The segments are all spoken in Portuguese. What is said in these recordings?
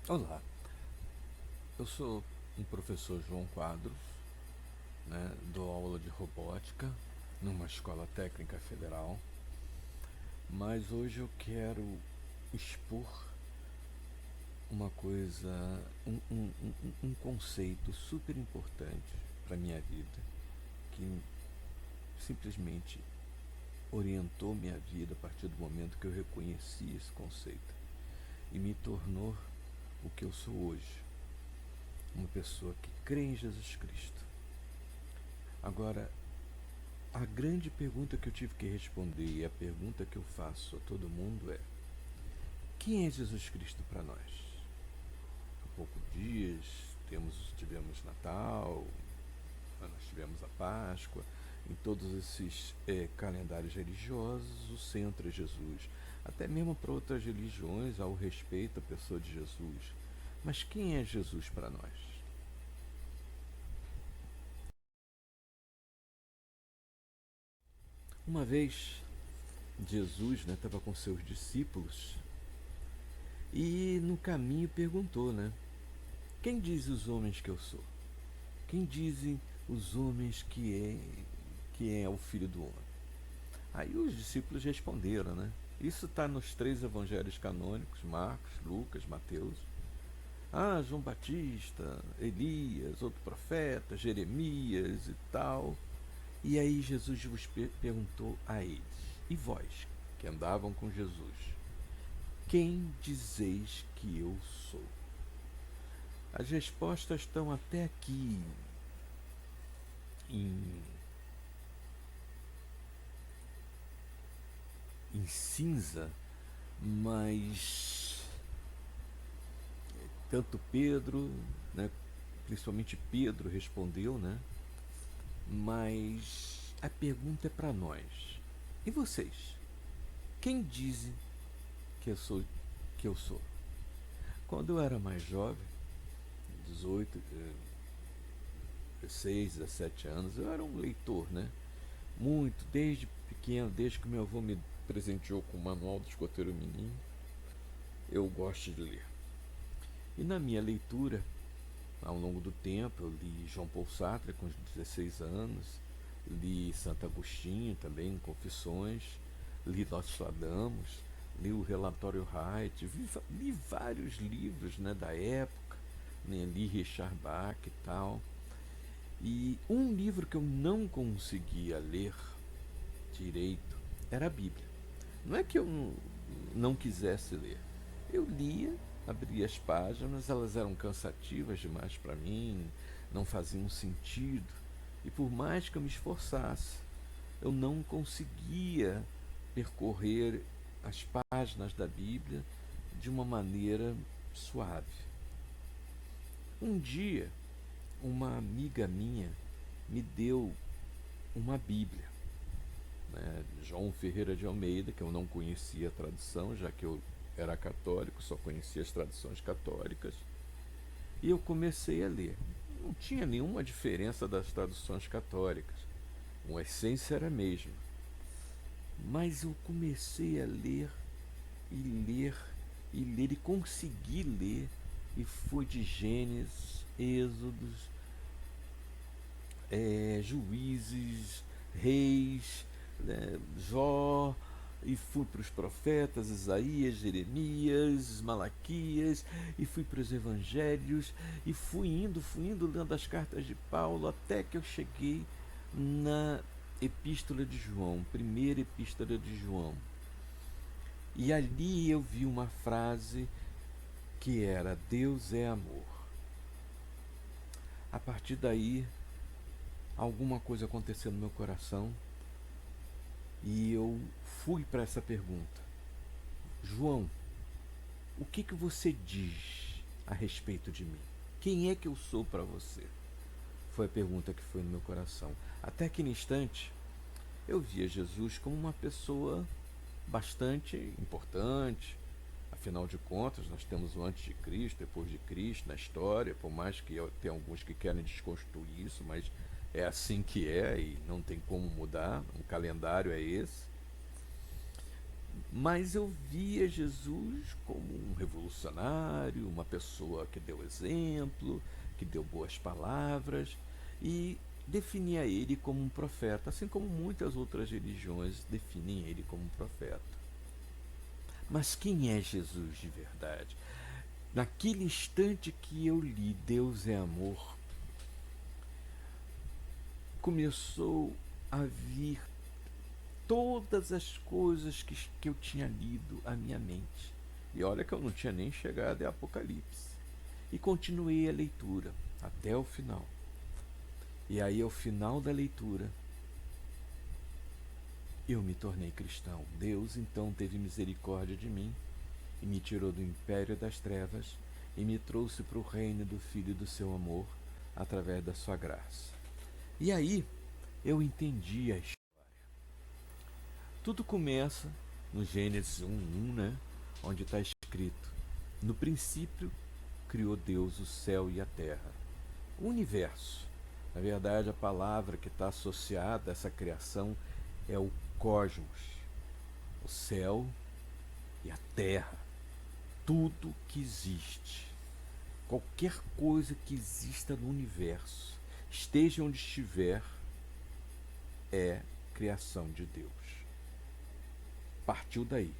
Olá, eu sou um professor João Quadros, né? Dou aula de robótica numa escola técnica federal, mas hoje eu quero expor uma coisa, um conceito super importante para a minha vida, que simplesmente orientou minha vida a partir do momento que eu reconheci esse conceito e me tornou o que eu sou hoje, uma pessoa que crê em Jesus Cristo. Agora, a grande pergunta que eu tive que responder e a pergunta que eu faço a todo mundo é: quem é Jesus Cristo para nós? Há poucos dias tivemos Natal, nós tivemos a Páscoa. Em todos esses calendários religiosos, o centro é Jesus. Até mesmo para outras religiões há o respeito à pessoa de Jesus. Mas quem é Jesus para nós? Uma vez, Jesus estava com seus discípulos e no caminho perguntou, né? Quem diz os homens que eu sou? Quem dizem os homens que é o Filho do Homem? Aí os discípulos responderam, né? Isso está nos três evangelhos canônicos, Marcos, Lucas, Mateus. Ah, João Batista, Elias, outro profeta, Jeremias e tal. E aí Jesus vos perguntou a eles: e vós, que andavam com Jesus, quem dizeis que eu sou? As respostas estão até aqui em, em cinza, mas tanto Pedro, né, principalmente Pedro respondeu, né? Mas a pergunta é para nós. E vocês? Quem dizem que eu sou? Que eu sou? Quando eu era mais jovem, 18, 16, 17 anos, eu era um leitor, né? Muito, desde pequeno, desde que meu avô me presenteou com o Manual do Escoteiro Menino, eu gosto de ler. E na minha leitura, ao longo do tempo, eu li João Paul Sartre com 16 anos, li Santo Agostinho também, Confissões, li Nostradamus, li o Relatório Wright, li vários livros, né, da época, né, li Richard Bach e tal. E um livro que eu não conseguia ler direito era a Bíblia. Não é que eu não quisesse ler. Eu lia, abria as páginas, elas eram cansativas demais para mim, não faziam sentido. E por mais que eu me esforçasse, eu não conseguia percorrer as páginas da Bíblia de uma maneira suave. Um dia, uma amiga minha me deu uma Bíblia, né? João Ferreira de Almeida, que eu não conhecia a tradução, já que eu era católico, só conhecia as traduções católicas, e eu comecei a ler. Não tinha nenhuma diferença das traduções católicas, a essência era a mesma, mas eu comecei a ler e ler e ler e consegui ler, e fui de Gênesis, Êxodos, Juízes, Reis, né, Jó, e fui para os profetas, Isaías, Jeremias, Malaquias, e fui para os evangelhos, e fui indo, lendo as cartas de Paulo, até que eu cheguei na Epístola de João, primeira Epístola de João. E ali eu vi uma frase que era: Deus é amor. A partir daí, alguma coisa aconteceu no meu coração e eu fui para essa pergunta: João, o que você diz a respeito de mim? Quem é que eu sou para você? Foi a pergunta que foi no meu coração. Até aquele instante, eu via Jesus como uma pessoa bastante importante. Afinal de contas, nós temos o antes de Cristo, depois de Cristo na história, por mais que tem alguns que querem desconstruir isso, mas é assim que é e não tem como mudar, o calendário é esse. Mas eu via Jesus como um revolucionário, uma pessoa que deu exemplo, que deu boas palavras e definia ele como um profeta, assim como muitas outras religiões definem ele como um profeta. Mas quem é Jesus de verdade? Naquele instante que eu li Deus é amor, começou a vir todas as coisas que eu tinha lido à minha mente. E olha que eu não tinha nem chegado a Apocalipse. E continuei a leitura até o final. E aí, ao final da leitura, eu me tornei cristão. Deus então teve misericórdia de mim e me tirou do império das trevas e me trouxe para o reino do Filho do seu amor através da sua graça. E aí eu entendi a história. Tudo começa no Gênesis 1:1, né? Onde está escrito: no princípio criou Deus o céu e a terra, o universo. Na verdade, a palavra que está associada a essa criação é o cosmos, o céu e a terra. Tudo que existe, qualquer coisa que exista no universo, esteja onde estiver, é criação de Deus. Partiu daí.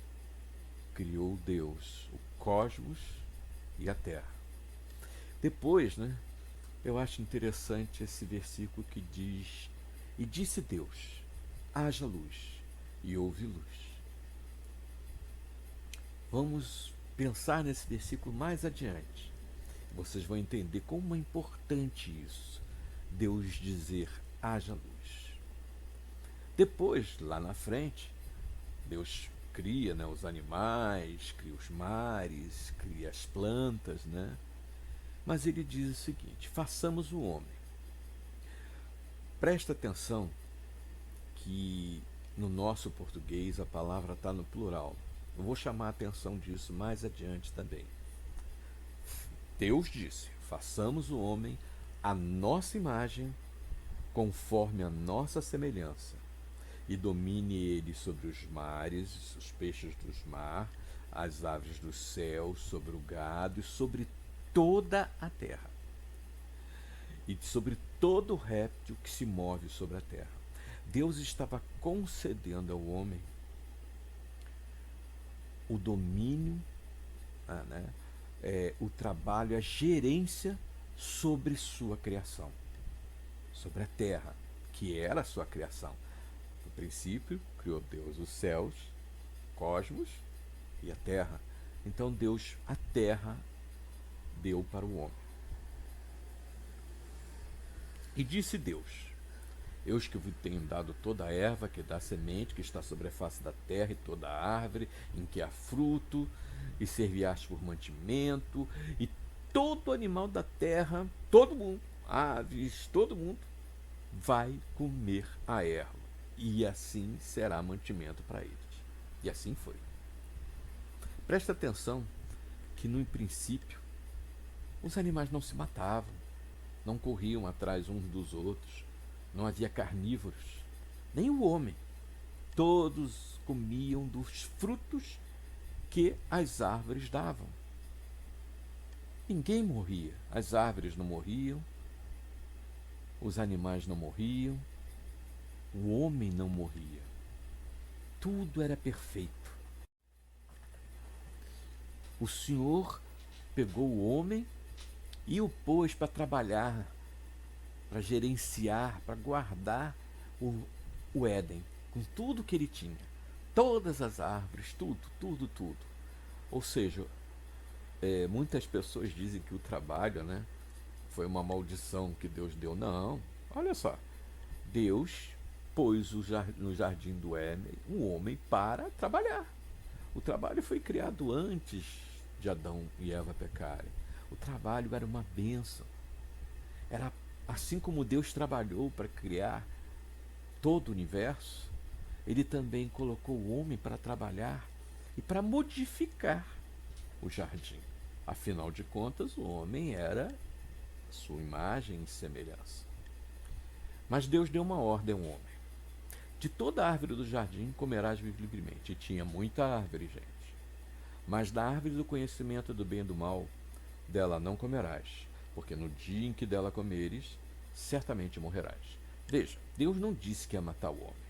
Criou Deus o cosmos e a terra. Depois, né, eu acho interessante esse versículo que diz: e disse Deus, haja luz, e houve luz. Vamos pensar nesse versículo mais adiante. Vocês vão entender como é importante isso, Deus dizer haja luz. Depois, lá na frente, Deus cria, né, os animais, cria os mares, cria as plantas, né? Mas ele diz o seguinte: façamos o homem. Presta atenção que no nosso português a palavra está no plural. Eu vou chamar a atenção disso mais adiante também. Deus disse: façamos o homem à nossa imagem, conforme a nossa semelhança, e domine ele sobre os mares, os peixes dos mar, as aves do céu, sobre o gado e sobre toda a terra, e sobre todo réptil que se move sobre a terra. Deus estava concedendo ao homem o domínio, o trabalho, a gerência sobre sua criação, sobre a terra, que era a sua criação. No princípio, criou Deus os céus, cosmos e a terra. Então Deus, a terra, deu para o homem. E disse Deus: eis que vos tenho dado toda a erva que dá semente, que está sobre a face da terra, e toda a árvore em que há fruto, e serviaste por mantimento, e todo animal da terra, todo mundo, aves, todo mundo, vai comer a erva, e assim será mantimento para eles. E assim foi. Presta atenção que no princípio os animais não se matavam, não corriam atrás uns dos outros, não havia carnívoros, nem o homem. Todos comiam dos frutos que as árvores davam. Ninguém morria, as árvores não morriam, os animais não morriam, o homem não morria. Tudo era perfeito. O Senhor pegou o homem e o pôs para trabalhar, para gerenciar, para guardar o Éden, com tudo que ele tinha. Todas as árvores, tudo, tudo, tudo. Ou seja, muitas pessoas dizem que o trabalho, né, foi uma maldição que Deus deu. Não, olha só. Deus pôs no jardim do Éden o homem para trabalhar. O trabalho foi criado antes de Adão e Eva pecarem. O trabalho era uma bênção. Era assim como Deus trabalhou para criar todo o universo, ele também colocou o homem para trabalhar e para modificar o jardim. Afinal de contas, o homem era a sua imagem e semelhança. Mas Deus deu uma ordem ao homem. De toda árvore do jardim comerás livremente. E tinha muita árvore, gente. Mas da árvore do conhecimento do bem e do mal, dela não comerás, porque no dia em que dela comeres, certamente morrerás. Veja, Deus não disse que ia matar o homem.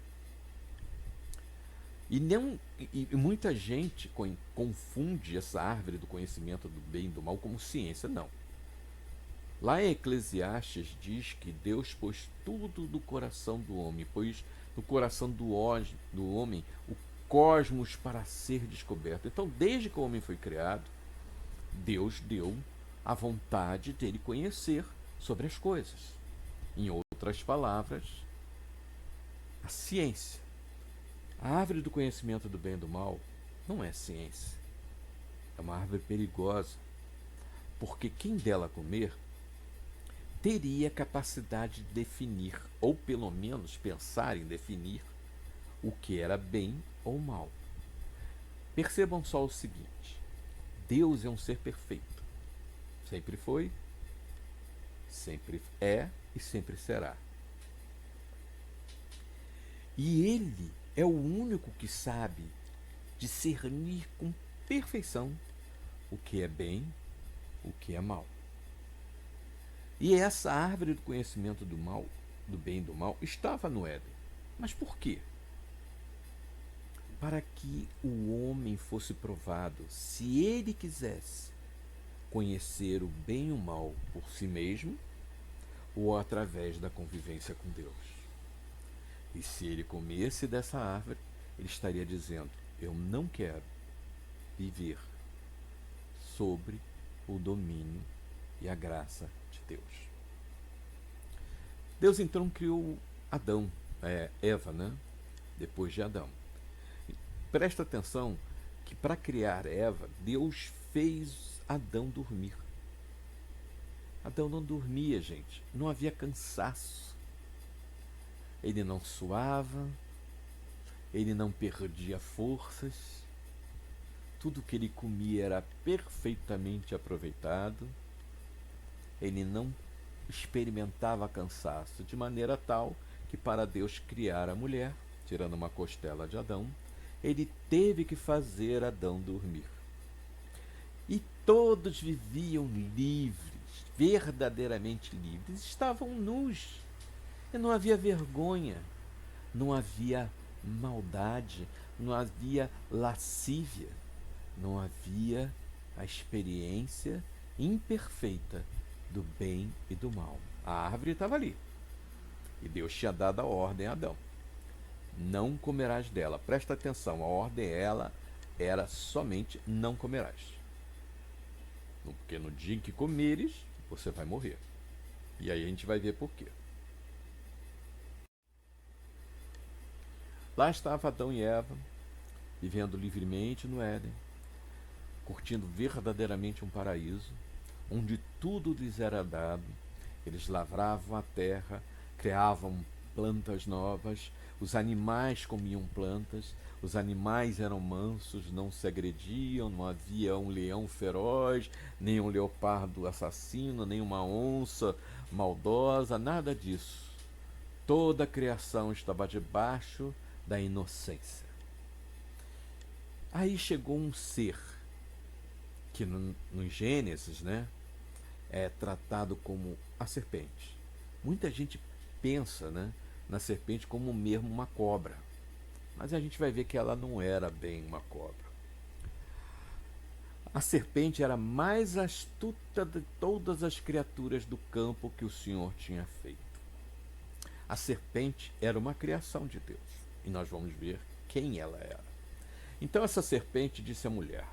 E muita gente confunde essa árvore do conhecimento do bem e do mal como ciência. Não. Lá em Eclesiastes diz que Deus pôs tudo do coração do homem, pôs no coração do homem o cosmos para ser descoberto. Então, desde que o homem foi criado, Deus deu a vontade dele conhecer sobre as coisas. Em outras palavras, a ciência. A árvore do conhecimento do bem e do mal não é ciência. É uma árvore perigosa, porque quem dela comer teria capacidade de definir, ou pelo menos pensar em definir, o que era bem ou mal. Percebam só o seguinte: Deus é um ser perfeito. Sempre foi, sempre é e sempre será. E Ele é o único que sabe discernir com perfeição o que é bem, o que é mal. E essa árvore do conhecimento do mal, do bem e do mal, estava no Éden. Mas por quê? Para que o homem fosse provado, se ele quisesse conhecer o bem e o mal por si mesmo, ou através da convivência com Deus. E se ele comesse dessa árvore, ele estaria dizendo: eu não quero viver sobre o domínio e a graça de Deus. Deus então criou Eva, né? Depois de Adão. Presta atenção que para criar Eva, Deus fez Adão dormir. Adão não dormia, gente. Não havia cansaço. Ele não suava, ele não perdia forças. Tudo que ele comia era perfeitamente aproveitado. Ele não experimentava cansaço, de maneira tal que, para Deus criar a mulher, tirando uma costela de Adão, ele teve que fazer Adão dormir. E todos viviam livres, verdadeiramente livres, estavam nus. E não havia vergonha, não havia maldade, não havia lascívia, não havia a experiência imperfeita do bem e do mal. A árvore estava ali. E Deus tinha dado a ordem a Adão: não comerás dela. Presta atenção, a ordem era somente não comerás. Porque no dia em que comeres, você vai morrer. E aí a gente vai ver por quê. Lá estava Adão e Eva, vivendo livremente no Éden, curtindo verdadeiramente um paraíso, onde tudo lhes era dado. Eles lavravam a terra, criavam plantas novas, os animais comiam plantas, os animais eram mansos, não se agrediam, não havia um leão feroz, nem um leopardo assassino, nem uma onça maldosa, nada disso. Toda a criação estava debaixo da inocência. Aí chegou um ser que no Gênesis, né, é tratado como a serpente. Muita gente pensa, né, na serpente como mesmo uma cobra, mas a gente vai ver que ela não era bem uma cobra. A serpente era a mais astuta de todas as criaturas do campo que o Senhor tinha feito. A serpente era uma criação de Deus, e nós vamos ver quem ela era. Então essa serpente disse à mulher: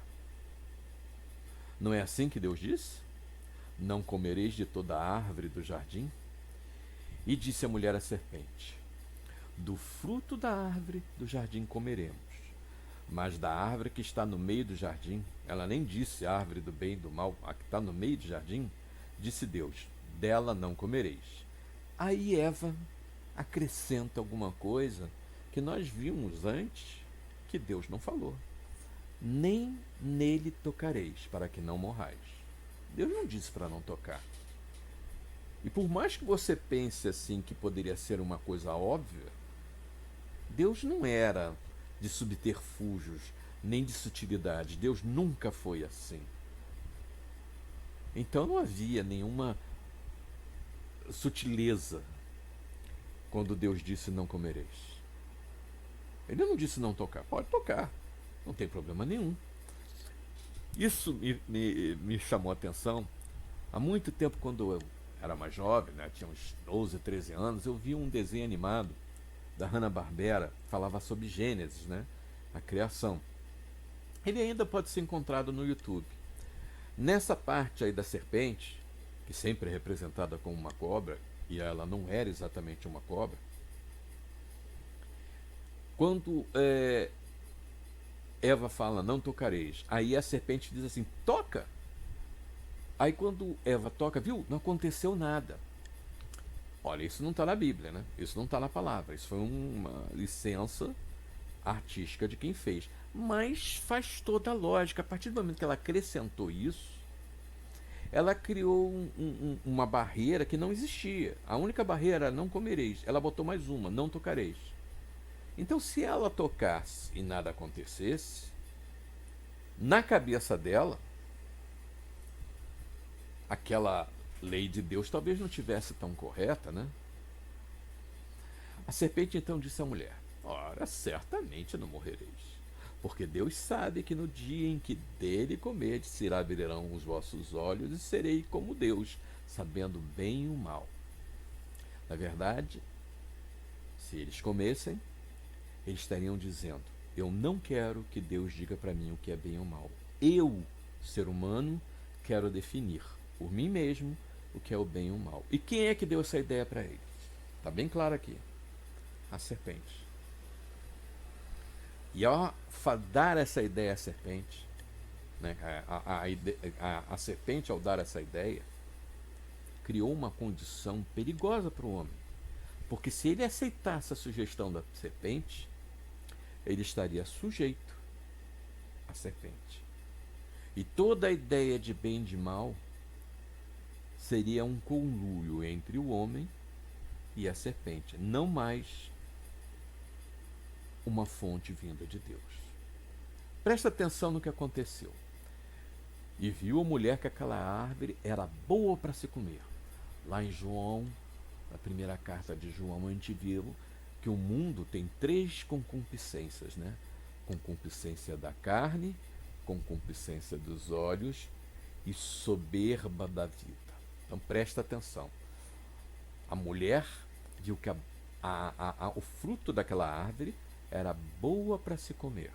não é assim que Deus disse? Não comereis de toda a árvore do jardim? E disse a mulher à serpente: do fruto da árvore do jardim comeremos, mas da árvore que está no meio do jardim, ela nem disse a árvore do bem e do mal, a que está no meio do jardim, disse Deus: dela não comereis. Aí Eva acrescenta alguma coisa que nós vimos antes que Deus não falou: nem nele tocareis, para que não morrais. Deus não disse para não tocar. E por mais que você pense assim que poderia ser uma coisa óbvia, Deus não era de subterfúgios, nem de sutilidade. Deus nunca foi assim. Então não havia nenhuma sutileza quando Deus disse não comereis. Ele não disse não tocar. Pode tocar, não tem problema nenhum. Isso me chamou a atenção. Há muito tempo, quando eu era mais jovem, né, tinha uns 12, 13 anos, eu vi um desenho animado da Hanna-Barbera, falava sobre Gênesis, né, a criação. Ele ainda pode ser encontrado no YouTube. Nessa parte aí da serpente, que sempre é representada como uma cobra, e ela não era exatamente uma cobra, quando Eva fala, não tocareis, aí a serpente diz assim, toca. Aí quando Eva toca, viu, não aconteceu nada. Olha, isso não está na Bíblia, né? Isso não está na palavra. Isso foi uma licença artística de quem fez. Mas faz toda a lógica. A partir do momento que ela acrescentou isso, ela criou uma barreira que não existia. A única barreira era não comereis. Ela botou mais uma, não tocareis. Então, se ela tocasse e nada acontecesse, na cabeça dela, aquela lei de Deus talvez não tivesse tão correta, né? A serpente então disse à mulher, ora, certamente não morrereis, porque Deus sabe que no dia em que dele comerdes, se abrirão os vossos olhos e serei como Deus, sabendo bem e o mal. Na verdade, se eles comessem, eles estariam dizendo, eu não quero que Deus diga para mim o que é bem ou mal. Eu, ser humano, quero definir por mim mesmo o que é o bem e o mal. E quem é que deu essa ideia para eles? Está bem claro aqui. A serpente. E ao dar essa ideia à serpente, né, a serpente, ao dar essa ideia, criou uma condição perigosa para o homem. Porque se ele aceitasse a sugestão da serpente, ele estaria sujeito à serpente. E toda a ideia de bem e de mal seria um conluio entre o homem e a serpente, não mais uma fonte vinda de Deus. Presta atenção no que aconteceu. E viu a mulher que aquela árvore era boa para se comer. Lá em João, na primeira carta de João, a gente viu que o mundo tem 3 concupiscências, né? Concupiscência da carne, concupiscência dos olhos e soberba da vida. Então presta atenção. A mulher viu que o fruto daquela árvore era boa para se comer.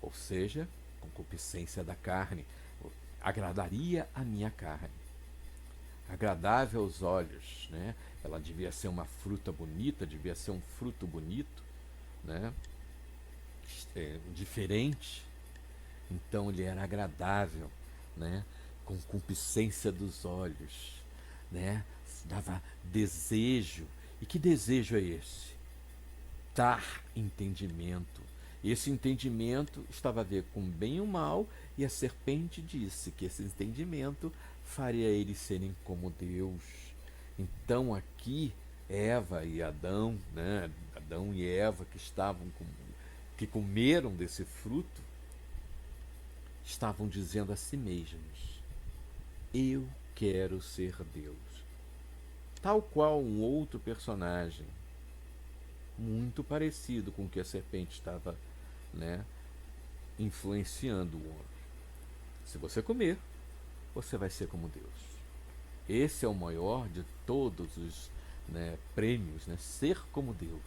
Ou seja, concupiscência da carne. Agradaria a minha carne. Agradável aos olhos, né? Ela devia ser uma fruta bonita, devia ser um fruto bonito, né? Diferente. Então ele era agradável, né? Concupiscência dos olhos, né? Dava desejo. E que desejo é esse? Dar entendimento. Esse entendimento estava a ver com o bem e o mal, e a serpente disse que esse entendimento faria eles serem como Deus. Então aqui Eva e Adão, né? Adão e Eva que comeram desse fruto, estavam dizendo a si mesmos, eu quero ser Deus. Tal qual um outro personagem, muito parecido com o que a serpente estava, né, influenciando o homem. Se você comer, você vai ser como Deus. Esse é o maior de todos os, né, prêmios, né, ser como Deus.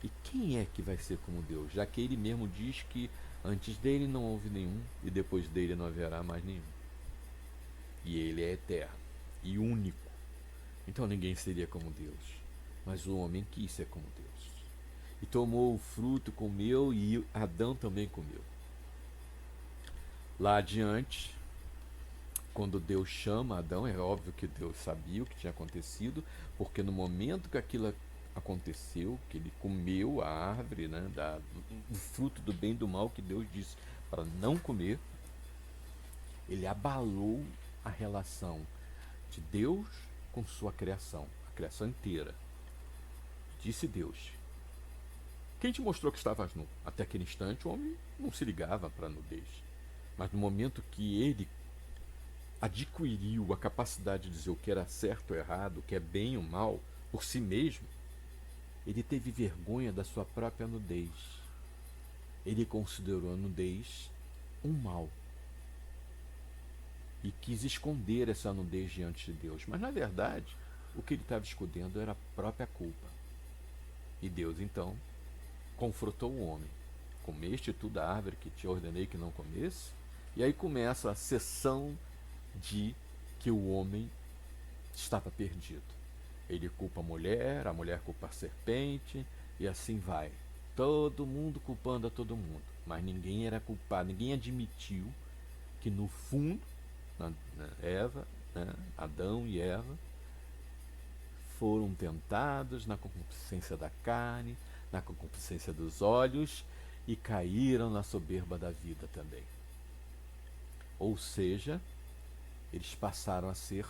E quem é que vai ser como Deus? Já que ele mesmo diz que antes dele não houve nenhum e depois dele não haverá mais nenhum. E ele é eterno e único. Então ninguém seria como Deus. Mas o homem quis ser como Deus. E tomou o fruto, comeu, e Adão também comeu. Lá adiante, quando Deus chama Adão, é óbvio que Deus sabia o que tinha acontecido, porque no momento que aquilo aconteceu, que ele comeu a árvore, né, do fruto do bem e do mal que Deus disse para não comer, ele abalou a relação de Deus com sua criação, a criação inteira. Disse Deus, Quem te mostrou que estavas nu? Até aquele instante o homem não se ligava para a nudez. Mas no momento que ele adquiriu a capacidade de dizer o que era certo ou errado, o que é bem ou mal, por si mesmo, ele teve vergonha da sua própria nudez. Ele considerou a nudez um mal e quis esconder essa nudez diante de Deus. Mas, na verdade, o que ele estava escondendo era a própria culpa. E Deus, então, confrontou o homem. Comeste tu da árvore que te ordenei que não comesse? E aí começa a sessão de que o homem estava perdido. Ele culpa a mulher culpa a serpente, e assim vai. Todo mundo culpando a todo mundo. Mas ninguém era culpado, ninguém admitiu que no fundo, Eva, Adão e Eva, foram tentados na concupiscência da carne, na concupiscência dos olhos, e caíram na soberba da vida também. Ou seja, eles passaram a ser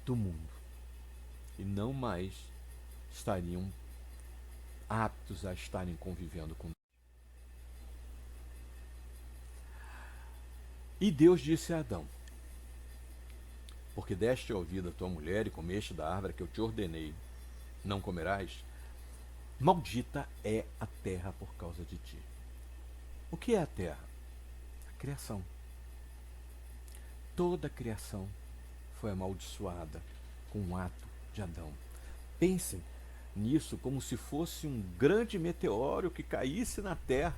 do mundo e não mais estariam aptos a estarem convivendo com Deus. E Deus disse a Adão: porque deste ouvido a tua mulher e comeste da árvore que eu te ordenei, não comerás, maldita é a terra por causa de ti. O que é a terra? A criação. Toda a criação foi amaldiçoada com o ato de Adão. Pensem nisso como se fosse um grande meteoro que caísse na terra.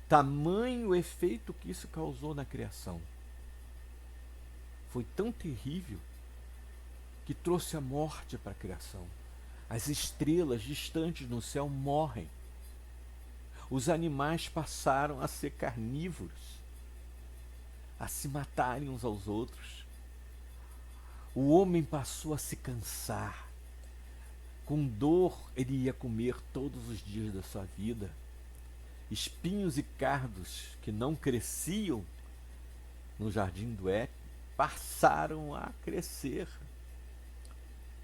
Tamanho o efeito que isso causou na criação. Foi tão terrível que trouxe a morte para a criação. As estrelas distantes no céu morrem. Os animais passaram a ser carnívoros, a se matarem uns aos outros. O homem passou a se cansar. Com dor ele ia comer todos os dias da sua vida. Espinhos e cardos que não cresciam no jardim do Éden passaram a crescer.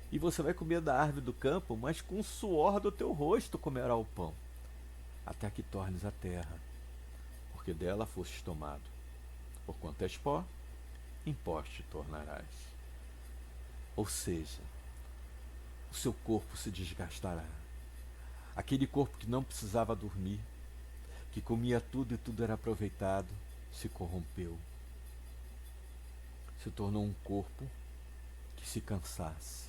E você vai comer da árvore do campo, mas com o suor do teu rosto comerá o pão, até que tornes a terra, porque dela fostes tomado. Porquanto és pó, em pó te tornarás. Ou seja, o seu corpo se desgastará. Aquele corpo que não precisava dormir, que comia tudo e tudo era aproveitado, se corrompeu. Se tornou um corpo que se cansasse,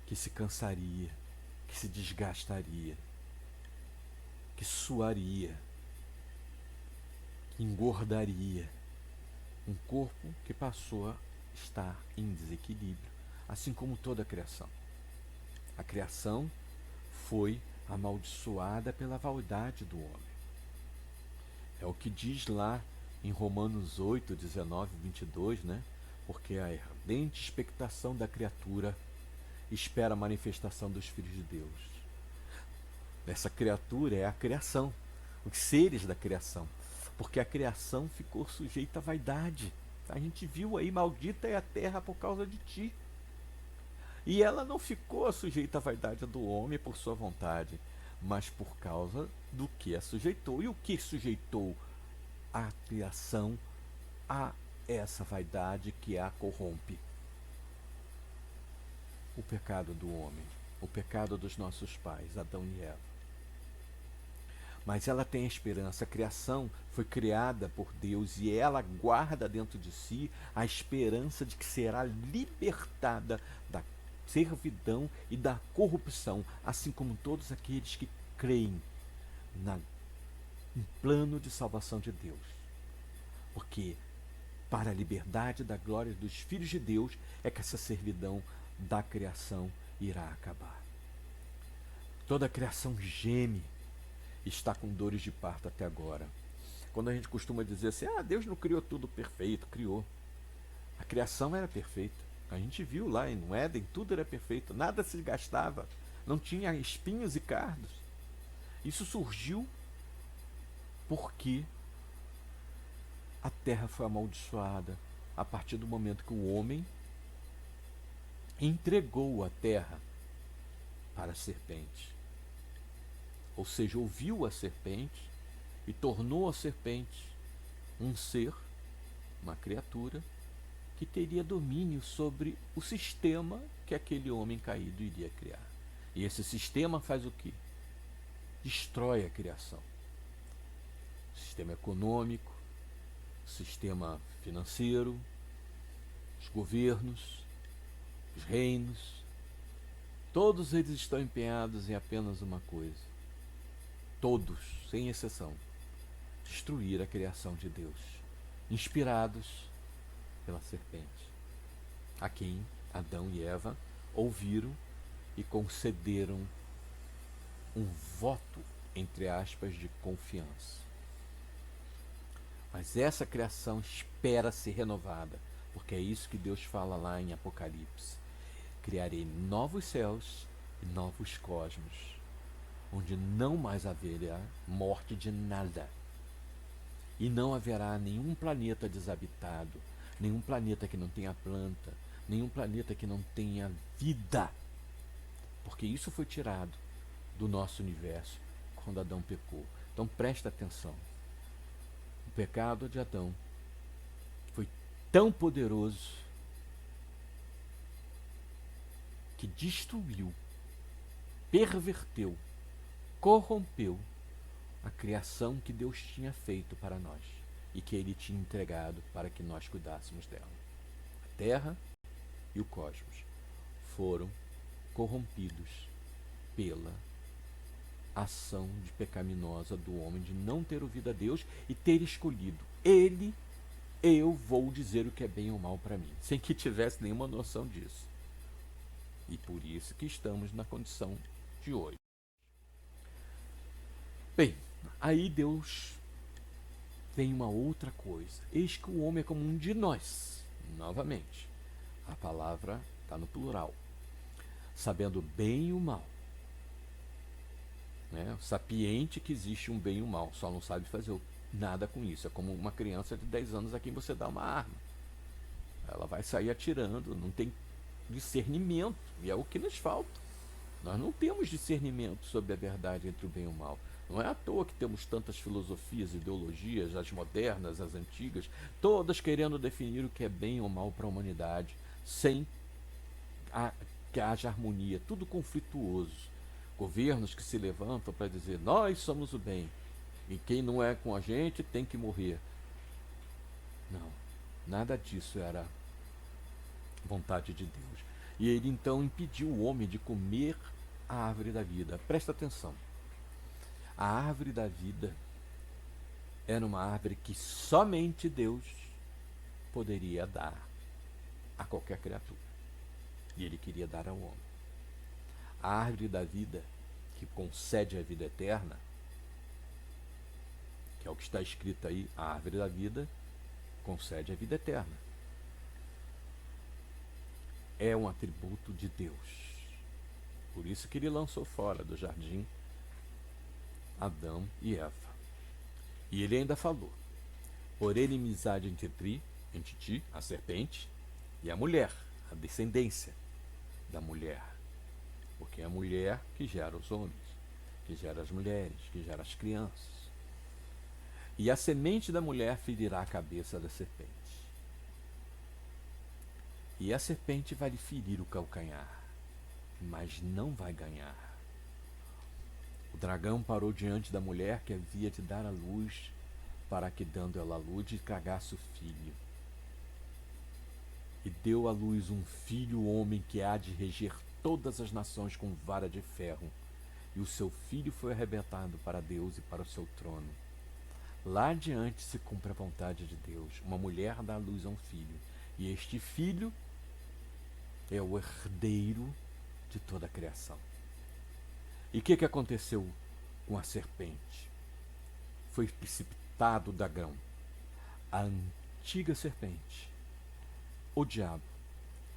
que se cansaria, que se desgastaria, que suaria, que engordaria. Um corpo que passou a estar em desequilíbrio, assim como toda a criação. A criação foi amaldiçoada pela vaidade do homem. É o que diz lá em Romanos 8, 19, 22, né? Porque a ardente expectação da criatura espera a manifestação dos filhos de Deus. Essa criatura é a criação, os seres da criação, porque a criação ficou sujeita à vaidade. A gente viu aí, maldita é a terra por causa de ti. E ela não ficou sujeita à vaidade do homem por sua vontade, mas por causa do que a sujeitou. E o que sujeitou a criação a essa vaidade que a corrompe? O pecado do homem, o pecado dos nossos pais, Adão e Eva. Mas ela tem esperança. A criação foi criada por Deus e ela guarda dentro de si a esperança de que será libertada da servidão e da corrupção, assim como todos aqueles que creem no plano de salvação de Deus. Porque para a liberdade da glória dos filhos de Deus é que essa servidão da criação irá acabar. Toda a criação geme, está com dores de parto até agora. Quando a gente costuma dizer assim, Deus não criou tudo perfeito, criou. A criação era perfeita. A gente viu lá no Éden, tudo era perfeito, nada se gastava, não tinha espinhos e cardos. Isso surgiu porque a terra foi amaldiçoada a partir do momento que o homem entregou a terra para a serpente. ou seja, ouviu a serpente e tornou a serpente um ser, uma criatura, que teria domínio sobre o sistema que aquele homem caído iria criar. E esse sistema faz o quê? Destrói a criação. Sistema econômico, sistema financeiro, os governos, os reinos, todos eles estão empenhados em apenas uma coisa. Todos, sem exceção, destruir a criação de Deus, inspirados pela serpente, a quem Adão e Eva ouviram e concederam um voto, entre aspas, de confiança. Mas essa criação espera ser renovada, porque é isso que Deus fala lá em Apocalipse. Criarei novos céus e novos cosmos, onde não mais haverá morte de nada. E não haverá nenhum planeta desabitado, nenhum planeta que não tenha planta, nenhum planeta que não tenha vida. Porque isso foi tirado do nosso universo quando Adão pecou. Então presta atenção. O pecado de Adão foi tão poderoso que destruiu, perverteu, corrompeu a criação que Deus tinha feito para nós e que Ele tinha entregado para que nós cuidássemos dela. A terra e o cosmos foram corrompidos pela ação de pecaminosa do homem de não ter ouvido a Deus e ter escolhido ele, eu vou dizer o que é bem ou mal para mim, sem que tivesse nenhuma noção disso. E por isso que estamos na condição de hoje. Bem, aí Deus tem uma outra coisa. Eis que o homem é como um de nós. Novamente, a palavra está no plural. Sabendo o bem e o mal. Né? Sapiente que existe um bem e um mal, só não sabe fazer nada com isso. É como uma criança de 10 anos a quem você dá uma arma. Ela vai sair atirando, não tem discernimento, e é o que nos falta. Nós não temos discernimento sobre a verdade entre o bem e o mal. Não é à toa que temos tantas filosofias, ideologias, as modernas, as antigas, todas querendo definir o que é bem ou mal para a humanidade, sem que haja harmonia, tudo conflituoso. Governos que se levantam para dizer, nós somos o bem, e quem não é com a gente tem que morrer. Não, nada disso era vontade de Deus. E ele então impediu o homem de comer a árvore da vida. Presta atenção. A árvore da vida era uma árvore que somente Deus poderia dar a qualquer criatura. E ele queria dar ao homem. A árvore da vida, que concede a vida eterna, que é o que está escrito aí, a árvore da vida concede a vida eterna. É um atributo de Deus. Por isso que ele lançou fora do jardim Adão e Eva. E ele ainda falou, por inimizade entre ti, a serpente, e a mulher, a descendência da mulher. Porque é a mulher que gera os homens, que gera as mulheres, que gera as crianças. E a semente da mulher ferirá a cabeça da serpente. E a serpente vai lhe ferir o calcanhar, mas não vai ganhar. O dragão parou diante da mulher que havia de dar a luz, para que, dando ela a luz, cagasse o filho. E deu à luz um filho homem que há de reger todas as nações com vara de ferro. E o seu filho foi arrebentado para Deus e para o seu trono. Lá adiante se cumpre a vontade de Deus. Uma mulher dá à luz a um filho. E este filho é o herdeiro de toda a criação. E o que aconteceu com a serpente? Foi precipitado o dragão, a antiga serpente, o diabo,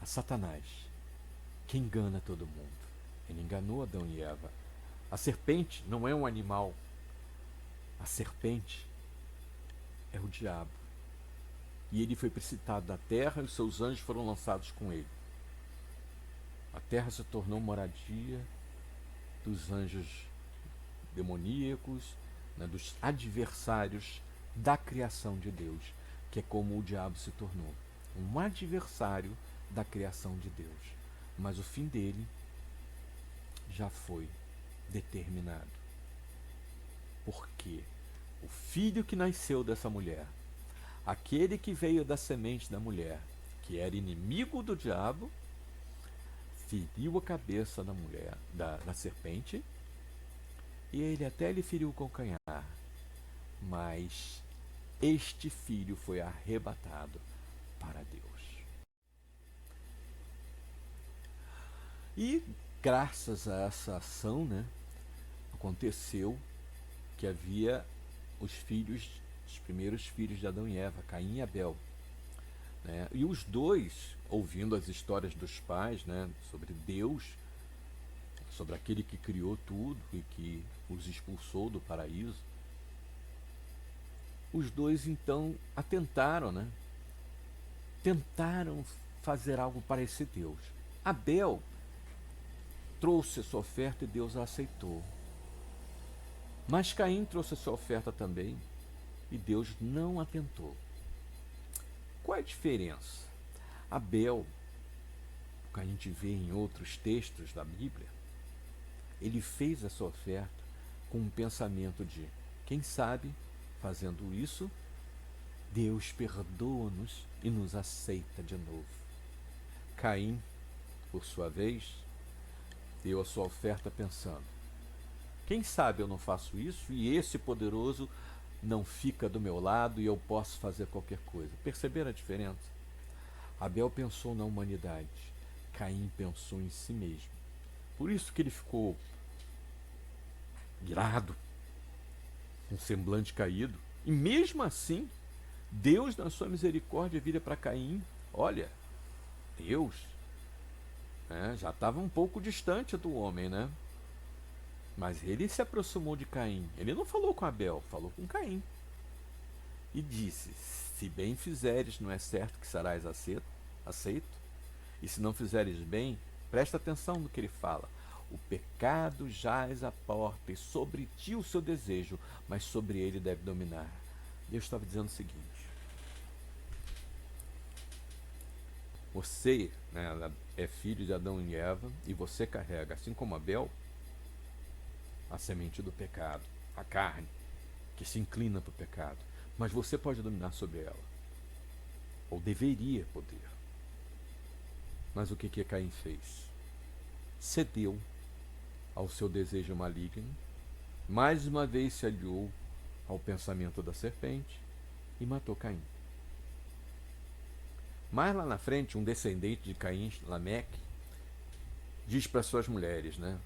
a Satanás, que engana todo mundo. Ele enganou Adão e Eva. A serpente não é um animal. A serpente é o diabo. E ele foi precipitado da terra e os seus anjos foram lançados com ele. A terra se tornou moradia dos anjos demoníacos, né, dos adversários da criação de Deus, que é como o diabo se tornou, um adversário da criação de Deus. Mas o fim dele já foi determinado. Porque o filho que nasceu dessa mulher, aquele que veio da semente da mulher, que era inimigo do diabo, feriu a cabeça da mulher, da serpente, e ele até lhe feriu o calcanhar, mas este filho foi arrebatado para Deus. E graças a essa ação, né, aconteceu que havia os primeiros filhos de Adão e Eva, Caim e Abel. Né? E os dois, ouvindo as histórias dos pais, né, sobre Deus, sobre aquele que criou tudo e que os expulsou do paraíso, os dois então atentaram, né? Tentaram fazer algo para esse Deus. Abel trouxe a sua oferta e Deus a aceitou. Mas Caim trouxe a sua oferta também e Deus não atentou. Qual é a diferença? Abel, o que a gente vê em outros textos da Bíblia, ele fez a sua oferta com um pensamento de, quem sabe, fazendo isso, Deus perdoa-nos e nos aceita de novo. Caim, por sua vez, deu a sua oferta pensando, quem sabe eu não faço isso e esse poderoso não fica do meu lado e eu posso fazer qualquer coisa. Perceberam a diferença? Abel pensou na humanidade, Caim pensou em si mesmo. Por isso que ele ficou irado, com semblante caído. E mesmo assim, Deus, na sua misericórdia, vira para Caim, olha, Deus, né, já estava um pouco distante do homem, né? Mas ele se aproximou de Caim. Ele não falou com Abel, falou com Caim. E disse, se bem fizeres, não é certo que serás aceito? E se não fizeres bem, presta atenção no que ele fala. O pecado jaz à porta e sobre ti o seu desejo, mas sobre ele deve dominar. Deus estava dizendo o seguinte, você, né, é filho de Adão e Eva e você carrega, assim como Abel, a semente do pecado, a carne, que se inclina para o pecado. Mas você pode dominar sobre ela. Ou deveria poder. Mas o que Caim fez? Cedeu ao seu desejo maligno, mais uma vez se aliou ao pensamento da serpente e matou Caim. Mais lá na frente, um descendente de Caim, Lameque, diz para suas mulheres, né?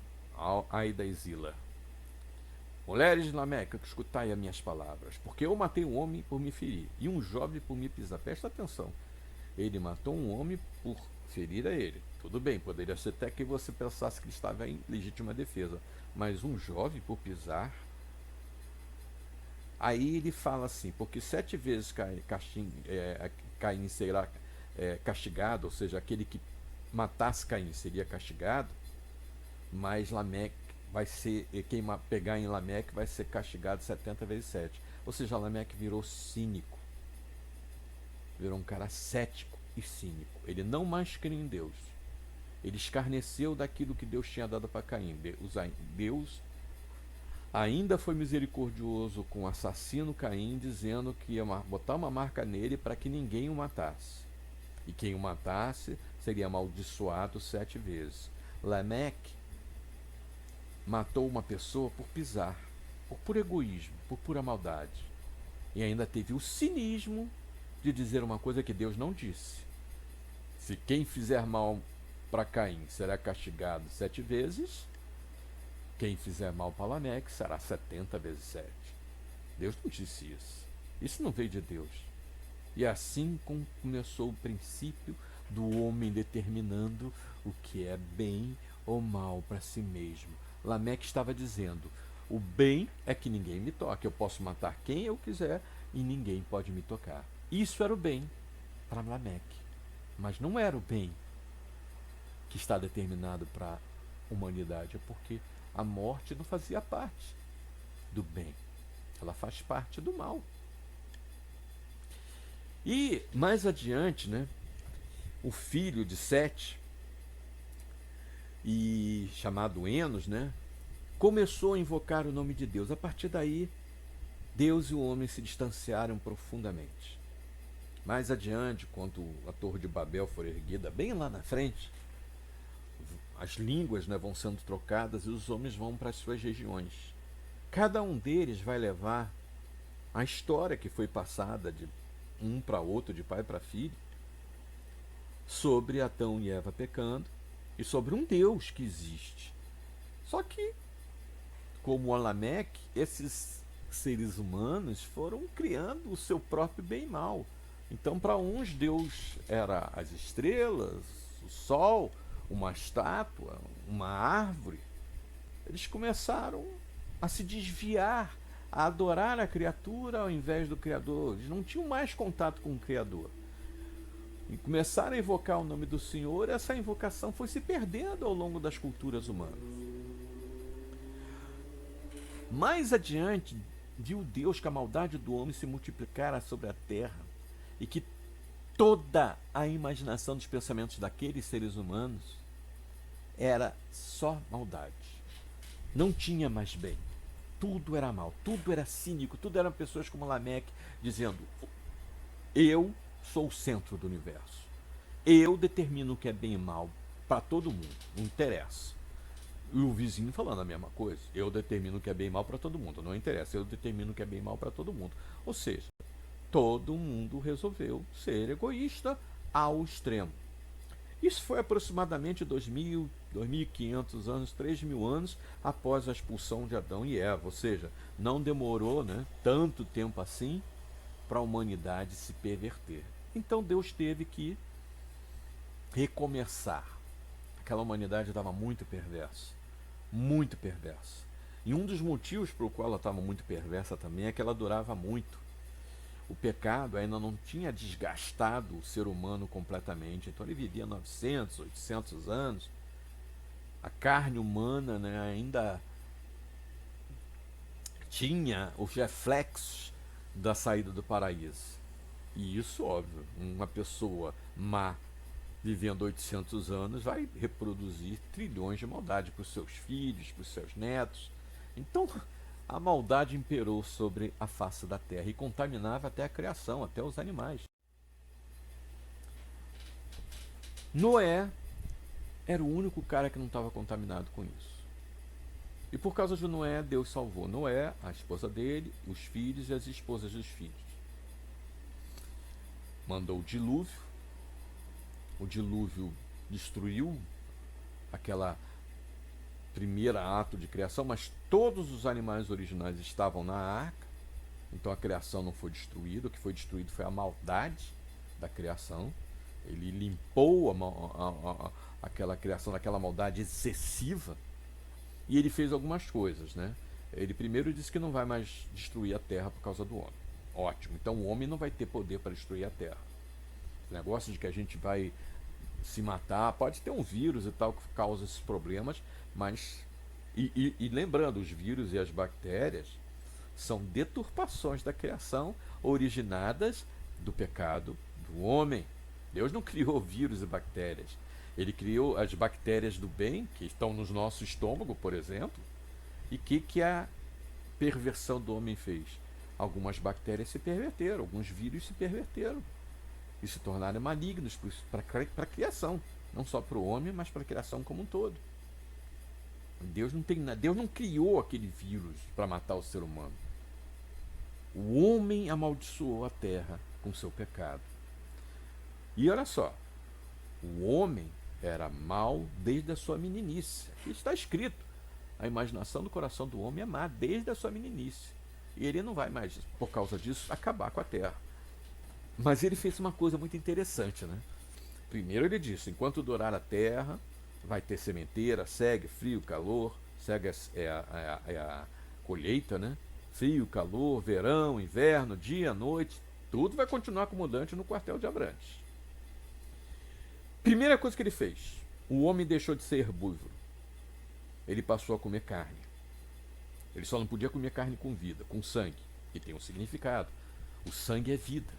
Aida e Zila, mulheres de Lameque, escutai as minhas palavras, porque eu matei um homem por me ferir, e um jovem por me pisar. Presta atenção, ele matou um homem por ferir a ele. Tudo bem, poderia ser até que você pensasse que ele estava em legítima defesa, mas um jovem por pisar. Aí ele fala assim, porque 7 vezes Caim será castigado, ou seja, aquele que matasse Caim seria castigado, mas Lameque vai ser, quem pegar em Lameque vai ser castigado 70 vezes 7. Ou seja, Lameque virou cínico, virou um cara cético e cínico. Ele não mais cria em Deus. Ele escarneceu daquilo que Deus tinha dado para Caim. Deus ainda foi misericordioso com o assassino Caim, dizendo que ia botar uma marca nele para que ninguém o matasse. E quem o matasse seria amaldiçoado 7 vezes. Lameque matou uma pessoa por pisar, por egoísmo, por pura maldade. E ainda teve o cinismo de dizer uma coisa que Deus não disse. Se quem fizer mal para Caim será castigado 7 vezes, quem fizer mal para Lameque será 70 vezes 7. Deus não disse isso. Isso não veio de Deus. E assim começou o princípio do homem determinando o que é bem ou mal para si mesmo. Lameque estava dizendo, o bem é que ninguém me toque. Eu posso matar quem eu quiser e ninguém pode me tocar. Isso era o bem para Lameque. Mas não era o bem que está determinado para a humanidade. É porque a morte não fazia parte do bem. Ela faz parte do mal. E mais adiante, né, o filho de Sete, e chamado Enos, né, começou a invocar o nome de Deus. A partir daí, Deus e o homem se distanciaram profundamente. Mais adiante, quando a Torre de Babel for erguida, bem lá na frente, as línguas, né, vão sendo trocadas e os homens vão para as suas regiões. Cada um deles vai levar a história que foi passada de um para outro, de pai para filho, sobre Adão e Eva pecando e sobre um Deus que existe. Só que, como o Lameque, esses seres humanos foram criando o seu próprio bem e mal. Então, para uns, Deus era as estrelas, o sol, uma estátua, uma árvore. Eles começaram a se desviar, a adorar a criatura ao invés do Criador. Eles não tinham mais contato com o Criador. E começaram a invocar o nome do Senhor, essa invocação foi se perdendo ao longo das culturas humanas. Mais adiante, viu Deus que a maldade do homem se multiplicara sobre a terra e que toda a imaginação dos pensamentos daqueles seres humanos era só maldade. Não tinha mais bem. Tudo era mal, tudo era cínico, tudo eram pessoas como Lameque dizendo: eu sou o centro do universo. Eu determino o que é bem e mal para todo mundo, não interessa. E o vizinho falando a mesma coisa. Eu determino o que é bem e mal para todo mundo, não interessa. Eu determino o que é bem e mal para todo mundo. Ou seja, todo mundo resolveu ser egoísta ao extremo. Isso foi aproximadamente 2.000, 2.500 anos, 3.000 anos após a expulsão de Adão e Eva. Ou seja, não demorou, né, tanto tempo assim para a humanidade se perverter. Então Deus teve que recomeçar. Aquela humanidade estava muito perversa. Muito perversa. E um dos motivos pelo qual ela estava muito perversa também é que ela durava muito. O pecado ainda não tinha desgastado o ser humano completamente. Então ele vivia 900, 800 anos. A carne humana, né, ainda tinha os reflexos da saída do paraíso. E isso, óbvio, uma pessoa má vivendo 800 anos vai reproduzir trilhões de maldade para os seus filhos, para os seus netos. Então, a maldade imperou sobre a face da terra e contaminava até a criação, até os animais. Noé era o único cara que não estava contaminado com isso. E por causa de Noé, Deus salvou Noé, a esposa dele, os filhos e as esposas dos filhos. Mandou o dilúvio. O dilúvio destruiu aquela primeira ato de criação, mas todos os animais originais estavam na arca, então a criação não foi destruída. O que foi destruído foi a maldade da criação. Ele limpou aquela criação daquela maldade excessiva e ele fez algumas coisas, né? Ele primeiro disse que não vai mais destruir a terra por causa do homem. Ótimo, então o homem não vai ter poder para destruir a terra. O negócio de que a gente vai se matar, pode ter um vírus e tal que causa esses problemas, mas e lembrando, os vírus e as bactérias são deturpações da criação originadas do pecado do homem. Deus não criou vírus e bactérias. Ele criou as bactérias do bem, que estão no nosso estômago, por exemplo. E que a perversão do homem fez? Algumas bactérias se perverteram, alguns vírus se perverteram e se tornaram malignos para a criação, não só para o homem, mas para a criação como um todo. Deus não criou aquele vírus para matar o ser humano. O homem amaldiçoou a terra com seu pecado. E olha só, o homem era mau desde a sua meninice. Aqui está escrito: a imaginação do coração do homem é má desde a sua meninice. E ele não vai mais, por causa disso, acabar com a terra. Mas ele fez uma coisa muito interessante, né? Primeiro ele disse: enquanto durar a terra, vai ter sementeira, segue, frio, calor. Segue a colheita, né? Frio, calor, verão, inverno, dia, noite. Tudo vai continuar acomodante no quartel de Abrantes. Primeira coisa que ele fez: o homem deixou de ser herbívoro. Ele passou a comer carne. Ele só não podia comer carne com vida, com sangue, que tem um significado. O sangue é vida,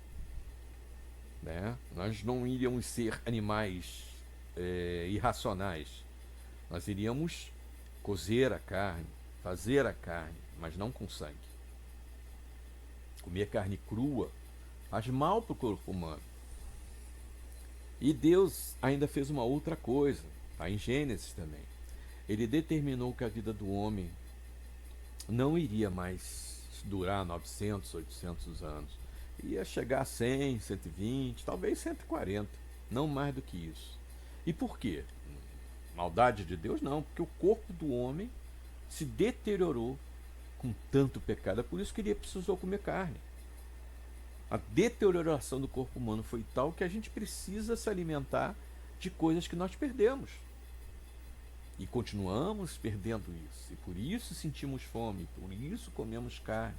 né? Nós não iríamos ser animais irracionais. Nós iríamos cozer a carne, fazer a carne, mas não com sangue. Comer carne crua faz mal para o corpo humano. E Deus ainda fez uma outra coisa, está em Gênesis também. Ele determinou que a vida do homem não iria mais durar 900, 800 anos. Ia chegar a 100, 120, talvez 140, não mais do que isso. E por quê? Maldade de Deus? Não, porque o corpo do homem se deteriorou com tanto pecado. É por isso que ele precisou comer carne. A deterioração do corpo humano foi tal que a gente precisa se alimentar de coisas que nós perdemos. E continuamos perdendo isso. E por isso sentimos fome, por isso comemos carne.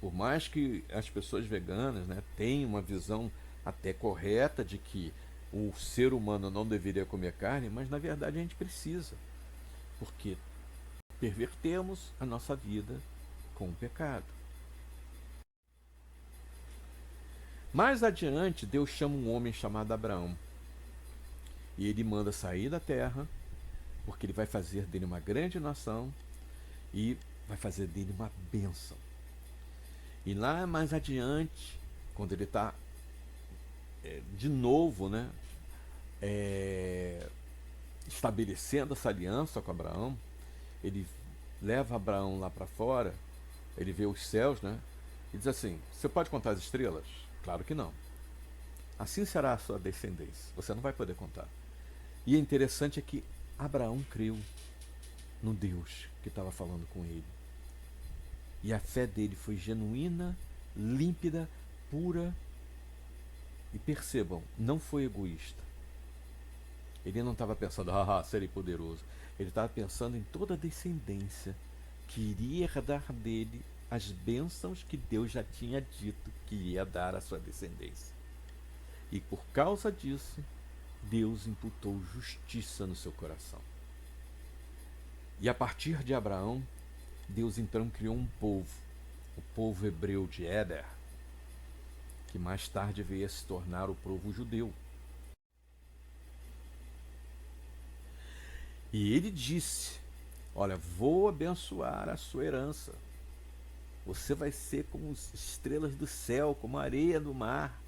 Por mais que as pessoas veganas, né, tenham uma visão até correta de que o ser humano não deveria comer carne, mas na verdade a gente precisa. Porque pervertemos a nossa vida com o pecado. Mais adiante, Deus chama um homem chamado Abraão. E ele manda sair da terra, porque ele vai fazer dele uma grande nação e vai fazer dele uma bênção. E lá mais adiante, quando ele está de novo, né, estabelecendo essa aliança com Abraão, ele leva Abraão lá para fora, ele vê os céus, né, e diz assim: você pode contar as estrelas? Claro que não. Assim será a sua descendência. Você não vai poder contar. E é interessante é que Abraão creu no Deus que estava falando com ele. E a fé dele foi genuína, límpida, pura. E percebam, não foi egoísta. Ele não estava pensando, serei poderoso. Ele estava pensando em toda a descendência que iria herdar dele as bênçãos que Deus já tinha dito que ia dar à sua descendência. E por causa disso, Deus imputou justiça no seu coração. E a partir de Abraão, Deus então criou um povo, o povo hebreu de Éder, que mais tarde veio a se tornar o povo judeu. E ele disse: olha, vou abençoar a sua herança. Você vai ser como as estrelas do céu, como a areia do mar.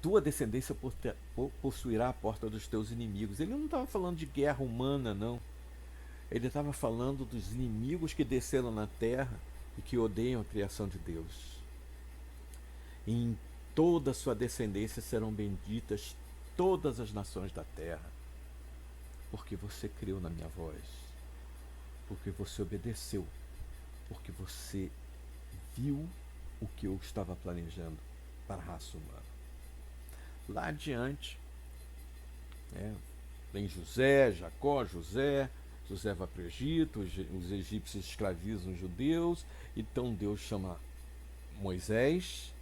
Tua descendência possuirá a porta dos teus inimigos. Ele não estava falando de guerra humana, não. Ele estava falando dos inimigos que desceram na terra e que odeiam a criação de Deus. E em toda a sua descendência serão benditas todas as nações da terra, porque você creu na minha voz, porque você obedeceu, porque você viu o que eu estava planejando para a raça humana. Lá adiante, vem José, Jacó, José vai para o Egito, os egípcios escravizam os judeus, então Deus chama Moisés,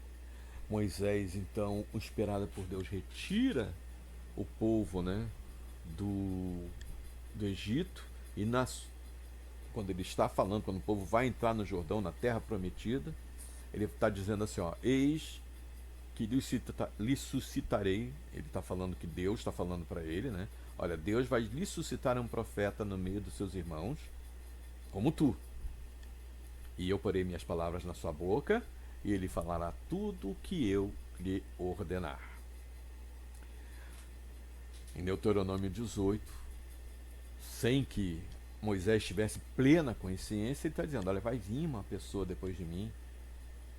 então, inspirado por Deus, retira o povo, né, do Egito, e quando ele está falando, quando o povo vai entrar no Jordão, na terra prometida, ele está dizendo assim, eis que lhe suscitarei, ele está falando que Deus está falando para ele, né? Olha, Deus vai lhe suscitar um profeta no meio dos seus irmãos, como tu. E eu porei minhas palavras na sua boca, e ele falará tudo o que eu lhe ordenar. Em Deuteronômio 18, sem que Moisés tivesse plena consciência, ele está dizendo, olha, vai vir uma pessoa depois de mim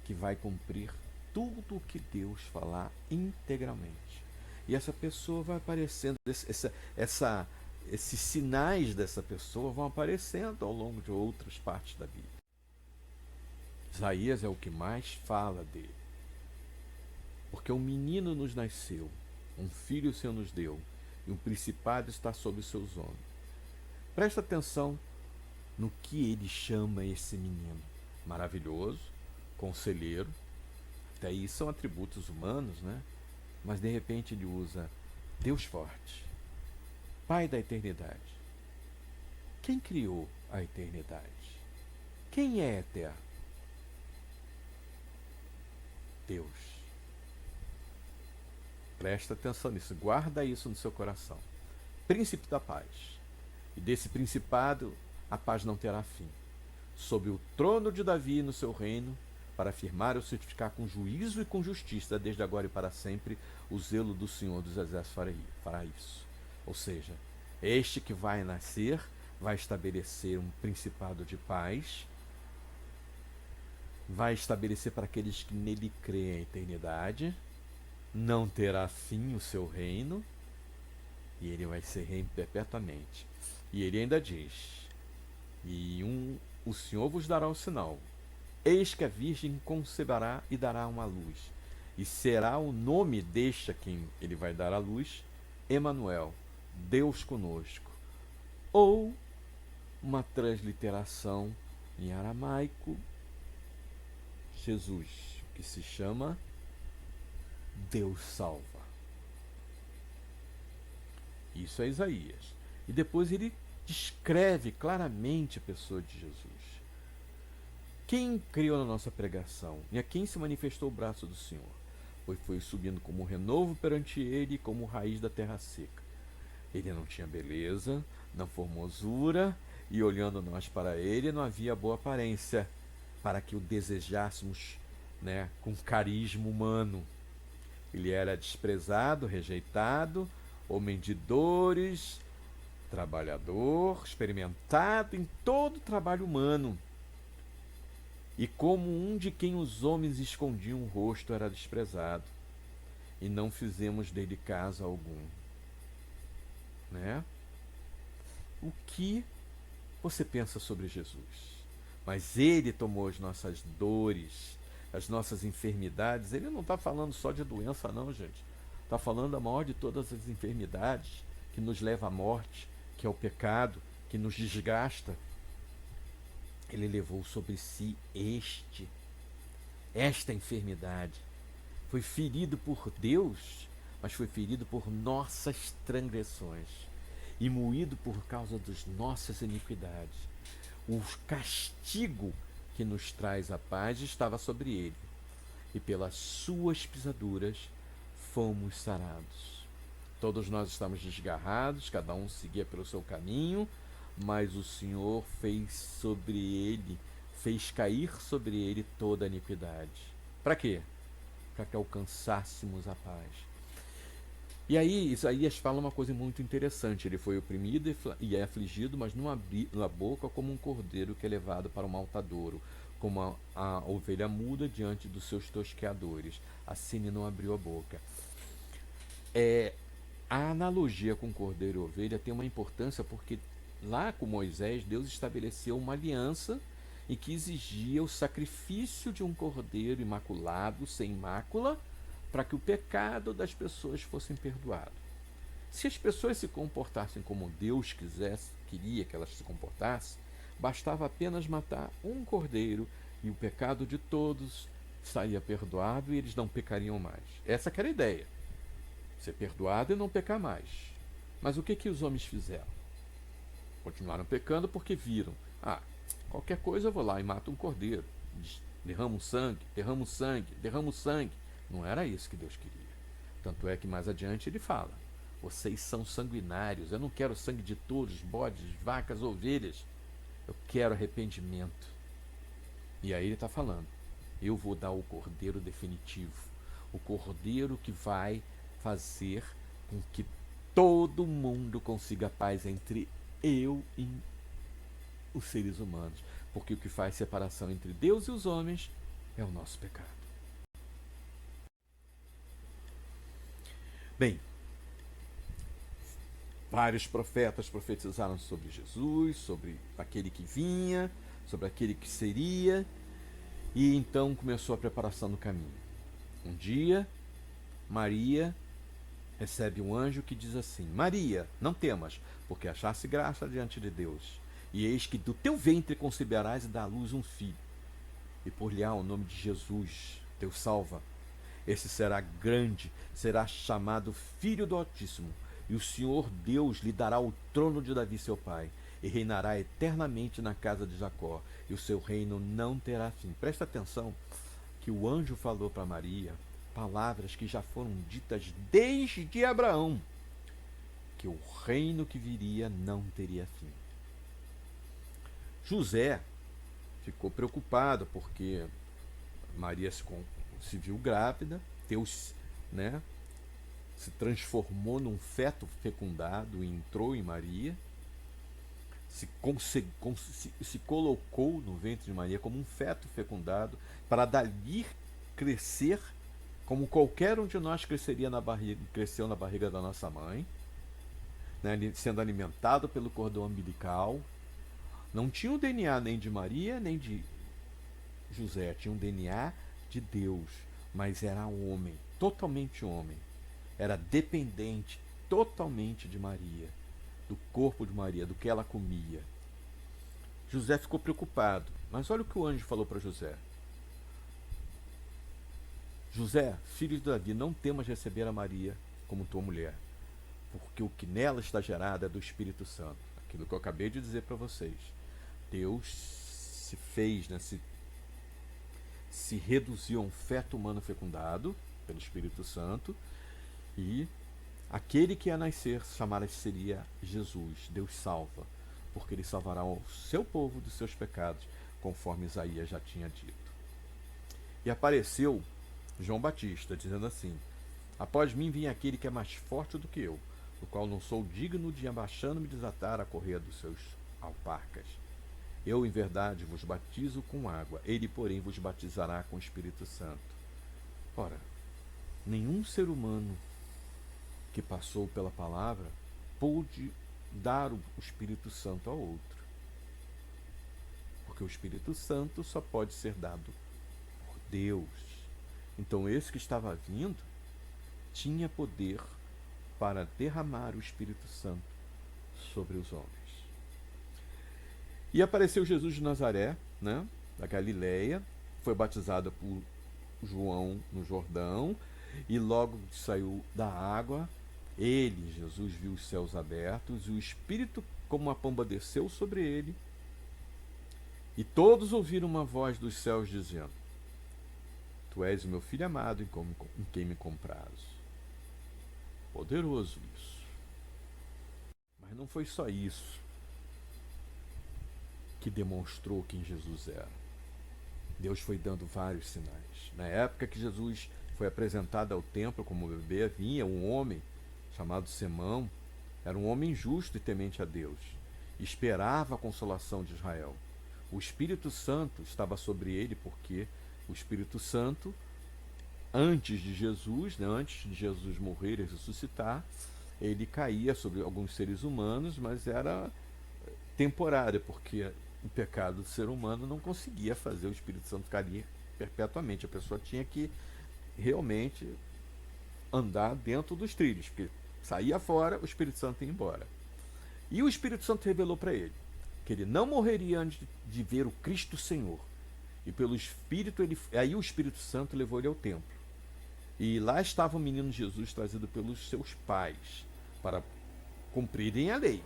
que vai cumprir tudo o que Deus falar integralmente. E essa pessoa vai aparecendo, esses sinais dessa pessoa vão aparecendo ao longo de outras partes da Bíblia. Isaías é o que mais fala dele. Porque um menino nos nasceu, um filho o Senhor nos deu, e um principado está sobre os seus ombros. Presta atenção no que ele chama esse menino. Maravilhoso, conselheiro, até aí são atributos humanos, né? Mas de repente ele usa Deus forte, Pai da eternidade, Quem criou a eternidade? Quem é eterno? Deus. Presta atenção nisso, guarda isso no seu coração. Príncipe da paz. E desse principado a paz não terá fim. Sob o trono de Davi no seu reino, para afirmar ou certificar com juízo e com justiça, desde agora e para sempre, o zelo do Senhor dos Exércitos fará isso. Ou seja, este que vai nascer vai estabelecer um principado de paz, vai estabelecer para aqueles que nele creem a eternidade, não terá fim o seu reino, e ele vai ser reino perpetuamente. E ele ainda diz, o Senhor vos dará o sinal, eis que a virgem conceberá e dará uma luz, e será o nome deste a quem ele vai dar a luz, Emanuel, Deus conosco. Ou uma transliteração em aramaico, Jesus, que se chama Deus salva. Isso é Isaías. E depois ele descreve claramente a pessoa de Jesus. Quem criou na nossa pregação e a quem se manifestou o braço do Senhor? Foi subindo como renovo perante ele, como raiz da terra seca. Ele não tinha beleza, não formosura, e olhando nós para ele, não havia boa aparência, para que o desejássemos, né, com carisma humano. Ele era desprezado, rejeitado, homem de dores, trabalhador, experimentado em todo o trabalho humano. E como um de quem os homens escondiam o rosto, era desprezado, e não fizemos dele caso algum. Né? O que você pensa sobre Jesus? Mas ele tomou as nossas dores, as nossas enfermidades. Ele não está falando só de doença, não, gente. Está falando da maior de todas as enfermidades, que nos leva à morte, que é o pecado, que nos desgasta. Ele levou sobre si esta enfermidade. Foi ferido por Deus, mas foi ferido por nossas transgressões e moído por causa das nossas iniquidades. O castigo que nos traz a paz estava sobre ele, e pelas suas pisaduras fomos sarados. Todos nós estamos desgarrados, cada um seguia pelo seu caminho, mas o Senhor fez cair sobre ele toda a iniquidade. Para quê? Para que alcançássemos a paz. E aí Isaías fala uma coisa muito interessante. Ele foi oprimido e é afligido, mas não abriu a boca, como um cordeiro que é levado para o matadouro, como a ovelha muda diante dos seus tosqueadores. Assim ele não abriu a boca. A analogia com cordeiro e ovelha tem uma importância porque lá com Moisés, Deus estabeleceu uma aliança em que exigia o sacrifício de um cordeiro imaculado, sem mácula, para que o pecado das pessoas fosse perdoado. Se as pessoas se comportassem como Deus queria que elas se comportassem, bastava apenas matar um cordeiro e o pecado de todos saía perdoado e eles não pecariam mais. Essa que era a ideia. Ser perdoado e não pecar mais. Mas o que os homens fizeram? Continuaram pecando porque viram, qualquer coisa eu vou lá e mato um cordeiro, derramo sangue, derramo sangue, derramo sangue. Não era isso que Deus queria. Tanto é que mais adiante ele fala, vocês são sanguinários, eu não quero sangue de todos, bodes, vacas, ovelhas, eu quero arrependimento. E aí ele está falando, eu vou dar o cordeiro definitivo, o cordeiro que vai fazer com que todo mundo consiga paz entre eu e os seres humanos, porque o que faz separação entre Deus e os homens é o nosso pecado. Bem, vários profetas profetizaram sobre Jesus, sobre aquele que vinha, sobre aquele que seria, e então começou a preparação do caminho. Um dia, Maria recebe um anjo que diz assim, Maria, não temas, porque achaste graça diante de Deus, e eis que do teu ventre conceberás e dar à luz um filho, e por-lhe-á o nome de Jesus, Deus salva. Esse será grande, será chamado Filho do Altíssimo, e o Senhor Deus lhe dará o trono de Davi seu pai. e reinará eternamente na casa de Jacó, e o seu reino não terá fim. Presta atenção que o anjo falou para Maria palavras que já foram ditas desde Abraão, que o reino que viria não teria fim. José ficou preocupado porque Maria se viu grávida, Deus, né, se transformou num feto fecundado e entrou em Maria, se colocou no ventre de Maria como um feto fecundado para dali crescer como qualquer um de nós cresceu na barriga da nossa mãe, né, sendo alimentado pelo cordão umbilical. Não tinha o DNA nem de Maria nem de José, tinha um DNA de Deus, mas era homem, totalmente homem. Era dependente totalmente de Maria, do corpo de Maria, do que ela comia. José ficou preocupado, mas olha o que o anjo falou para José. José, filho de Davi, não temas receber a Maria como tua mulher, porque o que nela está gerado é do Espírito Santo. Aquilo que eu acabei de dizer para vocês. Deus se fez, né, se reduziu a um feto humano fecundado pelo Espírito Santo, e aquele que ia nascer seria Jesus. Deus salva, porque ele salvará o seu povo dos seus pecados, conforme Isaías já tinha dito. E apareceu João Batista, dizendo assim: após mim vem aquele que é mais forte do que eu, do qual não sou digno de, abaixando-me, desatar a correia dos seus alparcas. Eu, em verdade, vos batizo com água, ele, porém, vos batizará com o Espírito Santo. Ora, nenhum ser humano que passou pela palavra pôde dar o Espírito Santo ao outro. Porque o Espírito Santo só pode ser dado por Deus. Então esse que estava vindo tinha poder para derramar o Espírito Santo sobre os homens. E apareceu Jesus de Nazaré, né, da Galileia, foi batizado por João no Jordão, e logo saiu da água, ele, Jesus, viu os céus abertos, e o Espírito como uma pomba desceu sobre ele, e todos ouviram uma voz dos céus dizendo: Tu és o meu filho amado, em quem me comprazes. Poderoso isso. Mas não foi só isso que demonstrou quem Jesus era. Deus foi dando vários sinais. Na época que Jesus foi apresentado ao templo como bebê, vinha um homem chamado Simão. Era um homem justo e temente a Deus. Esperava a consolação de Israel. O Espírito Santo estava sobre ele, porque o Espírito Santo, antes de Jesus, né, antes de Jesus morrer e ressuscitar, ele caía sobre alguns seres humanos, mas era temporário, porque o pecado do ser humano não conseguia fazer o Espírito Santo cair perpetuamente. A pessoa tinha que realmente andar dentro dos trilhos, porque saía fora, o Espírito Santo ia embora. E o Espírito Santo revelou para ele que ele não morreria antes de ver o Cristo Senhor. E pelo Espírito, aí o Espírito Santo levou ele ao templo. E lá estava o menino Jesus trazido pelos seus pais para cumprirem a lei.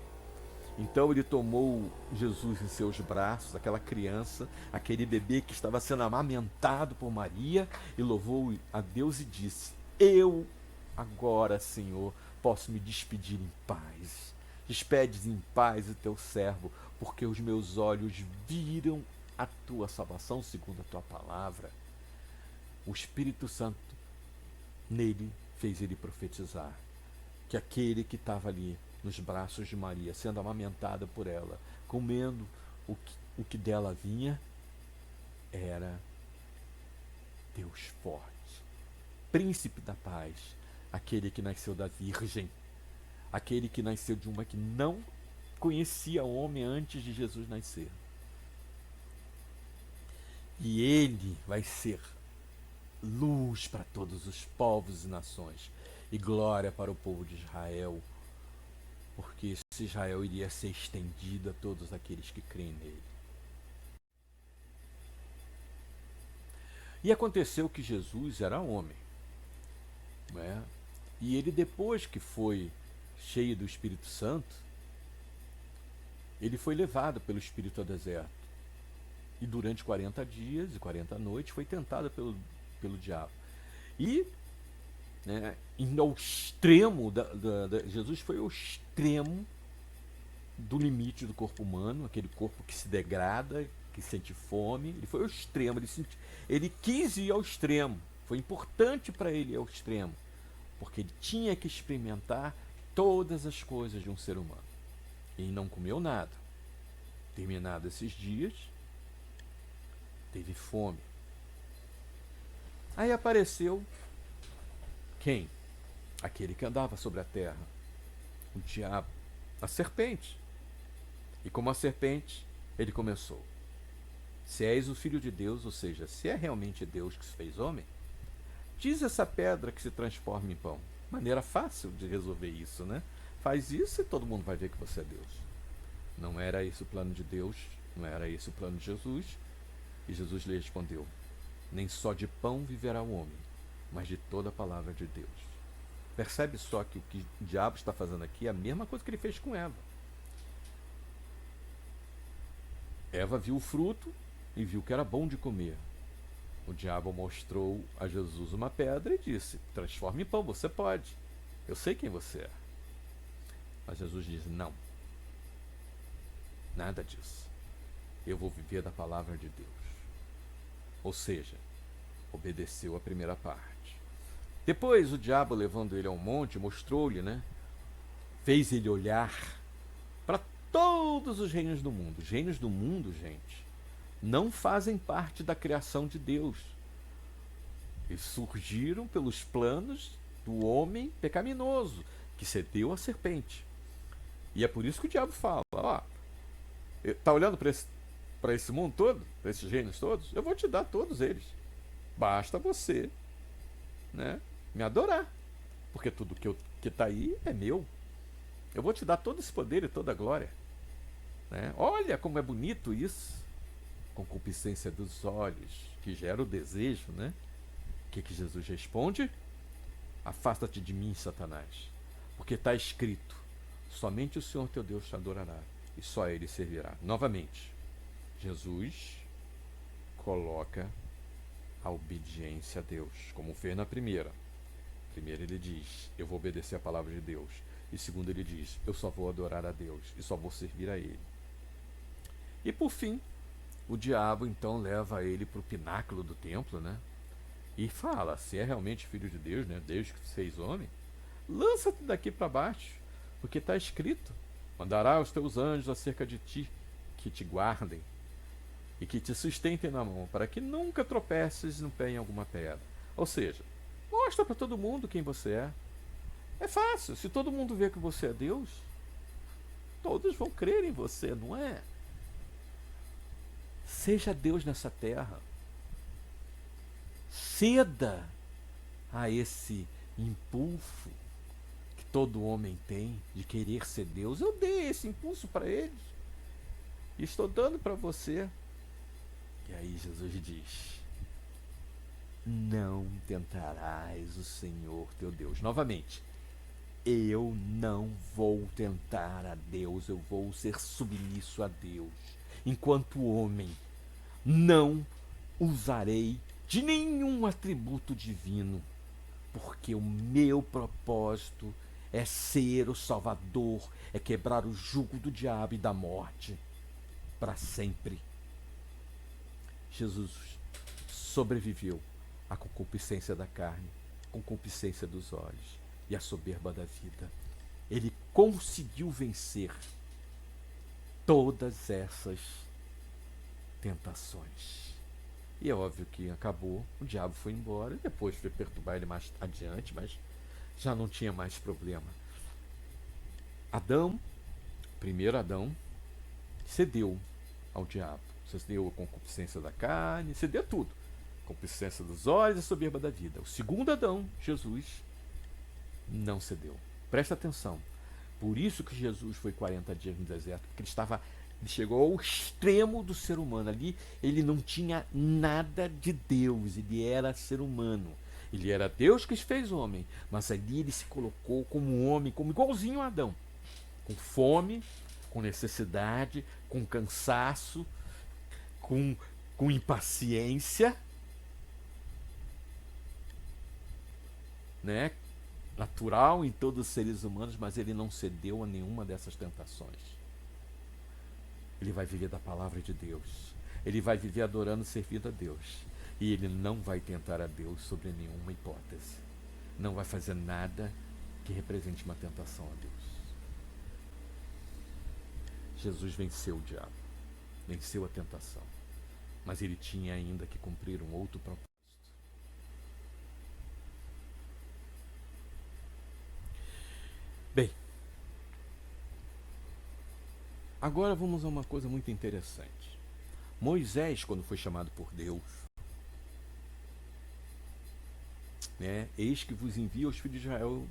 Então ele tomou Jesus em seus braços, aquela criança, aquele bebê que estava sendo amamentado por Maria, e louvou a Deus e disse: Eu agora, Senhor, posso me despedir em paz. Despedes em paz o teu servo, porque os meus olhos viram a tua salvação segundo a tua palavra. O Espírito Santo nele fez ele profetizar que aquele que estava ali nos braços de Maria, sendo amamentado por ela, comendo o que dela vinha, era Deus forte, príncipe da paz, aquele que nasceu da Virgem, aquele que nasceu de uma que não conhecia o homem antes de Jesus nascer. E ele vai ser luz para todos os povos e nações, e glória para o povo de Israel, porque esse Israel iria ser estendido a todos aqueles que creem nele. E aconteceu que Jesus era homem, né? E ele, depois que foi cheio do Espírito Santo, ele foi levado pelo Espírito ao deserto. E durante 40 dias e 40 noites foi tentado pelo diabo. E, né, indo ao extremo, Jesus foi ao extremo do limite do corpo humano, aquele corpo que se degrada, que sente fome. Ele foi ao extremo, ele quis ir ao extremo. Foi importante para ele ir ao extremo, porque ele tinha que experimentar todas as coisas de um ser humano. E não comeu nada. Terminados esses dias, teve fome. Aí apareceu quem? Aquele que andava sobre a terra, o diabo, a serpente. E como a serpente, ele começou: se és o Filho de Deus, ou seja, se é realmente Deus que se fez homem, diz essa pedra que se transforma em pão. Maneira fácil de resolver isso, né? Faz isso e todo mundo vai ver que você é Deus. Não era esse o plano de Deus, não era esse o plano de Jesus. E Jesus lhe respondeu: nem só de pão viverá o homem, mas de toda a palavra de Deus. Percebe só que o que o diabo está fazendo aqui é a mesma coisa que ele fez com Eva. Eva viu o fruto e viu que era bom de comer. O diabo mostrou a Jesus uma pedra e disse: transforme em pão, você pode. Eu sei quem você é. Mas Jesus diz: não. Nada disso. Eu vou viver da palavra de Deus. Ou seja, obedeceu a primeira parte. Depois o diabo, levando ele ao monte, mostrou-lhe, né? Fez ele olhar para todos os reinos do mundo. Os reinos do mundo, gente, não fazem parte da criação de Deus. Eles surgiram pelos planos do homem pecaminoso, que cedeu à serpente. E é por isso que o diabo fala: ó, tá olhando para esse mundo todo, para esses reinos todos? Eu vou te dar todos eles. Basta você, né, me adorar. Porque tudo que está aí é meu. Eu vou te dar todo esse poder e toda a glória. Né? Olha como é bonito isso. Concupiscência dos olhos, que gera o desejo, né? O que Jesus responde? Afasta-te de mim, Satanás. Porque está escrito: somente o Senhor teu Deus te adorará, e só Ele servirá. Novamente, Jesus coloca a obediência a Deus, como fez na primeira. Primeiro ele diz: eu vou obedecer a palavra de Deus. E segundo ele diz: eu só vou adorar a Deus e só vou servir a Ele. E por fim, o diabo então leva ele para o pináculo do templo, né? E fala: se é realmente filho de Deus, né? Deus que se fez homem, lança-te daqui para baixo, porque está escrito: mandará os teus anjos acerca de ti, que te guardem e que te sustentem na mão, para que nunca tropeces no pé em alguma pedra. Ou seja, mostra para todo mundo quem você é. É fácil. Se todo mundo vê que você é Deus, todos vão crer em você, não é? Seja Deus nessa terra. Ceda a esse impulso que todo homem tem de querer ser Deus. Eu dei esse impulso para eles e estou dando para você. E aí Jesus diz: não tentarás o Senhor teu Deus. Novamente, eu não vou tentar a Deus, eu vou ser submisso a Deus. Enquanto homem, não usarei de nenhum atributo divino, porque o meu propósito é ser o Salvador, é quebrar o jugo do diabo e da morte para sempre. Jesus sobreviveu à concupiscência da carne, concupiscência dos olhos e à soberba da vida. Ele conseguiu vencer todas essas tentações. E é óbvio que acabou, o diabo foi embora e depois foi perturbar ele mais adiante, mas já não tinha mais problema. Adão, primeiro Adão, cedeu ao diabo. Cedeu a concupiscência da carne, cedeu tudo. Concupiscência dos olhos e a soberba da vida. O segundo Adão, Jesus, não cedeu. Presta atenção. Por isso que Jesus foi 40 dias no deserto, porque ele chegou ao extremo do ser humano. Ali ele não tinha nada de Deus, ele era ser humano. Ele era Deus que se fez homem, mas ali ele se colocou como um homem, como igualzinho a Adão, com fome, com necessidade, com cansaço, com, com impaciência, né? Natural em todos os seres humanos, mas ele não cedeu a nenhuma dessas tentações. Ele vai viver da palavra de Deus. Ele vai viver adorando e servindo a Deus. E ele não vai tentar a Deus sobre nenhuma hipótese. Não vai fazer nada que represente uma tentação a Deus. Jesus venceu o diabo, venceu a tentação, mas ele tinha ainda que cumprir um outro propósito. Bem, agora vamos a uma coisa muito interessante. Moisés, quando foi chamado por Deus, né, eis que vos envia aos filhos de Israel.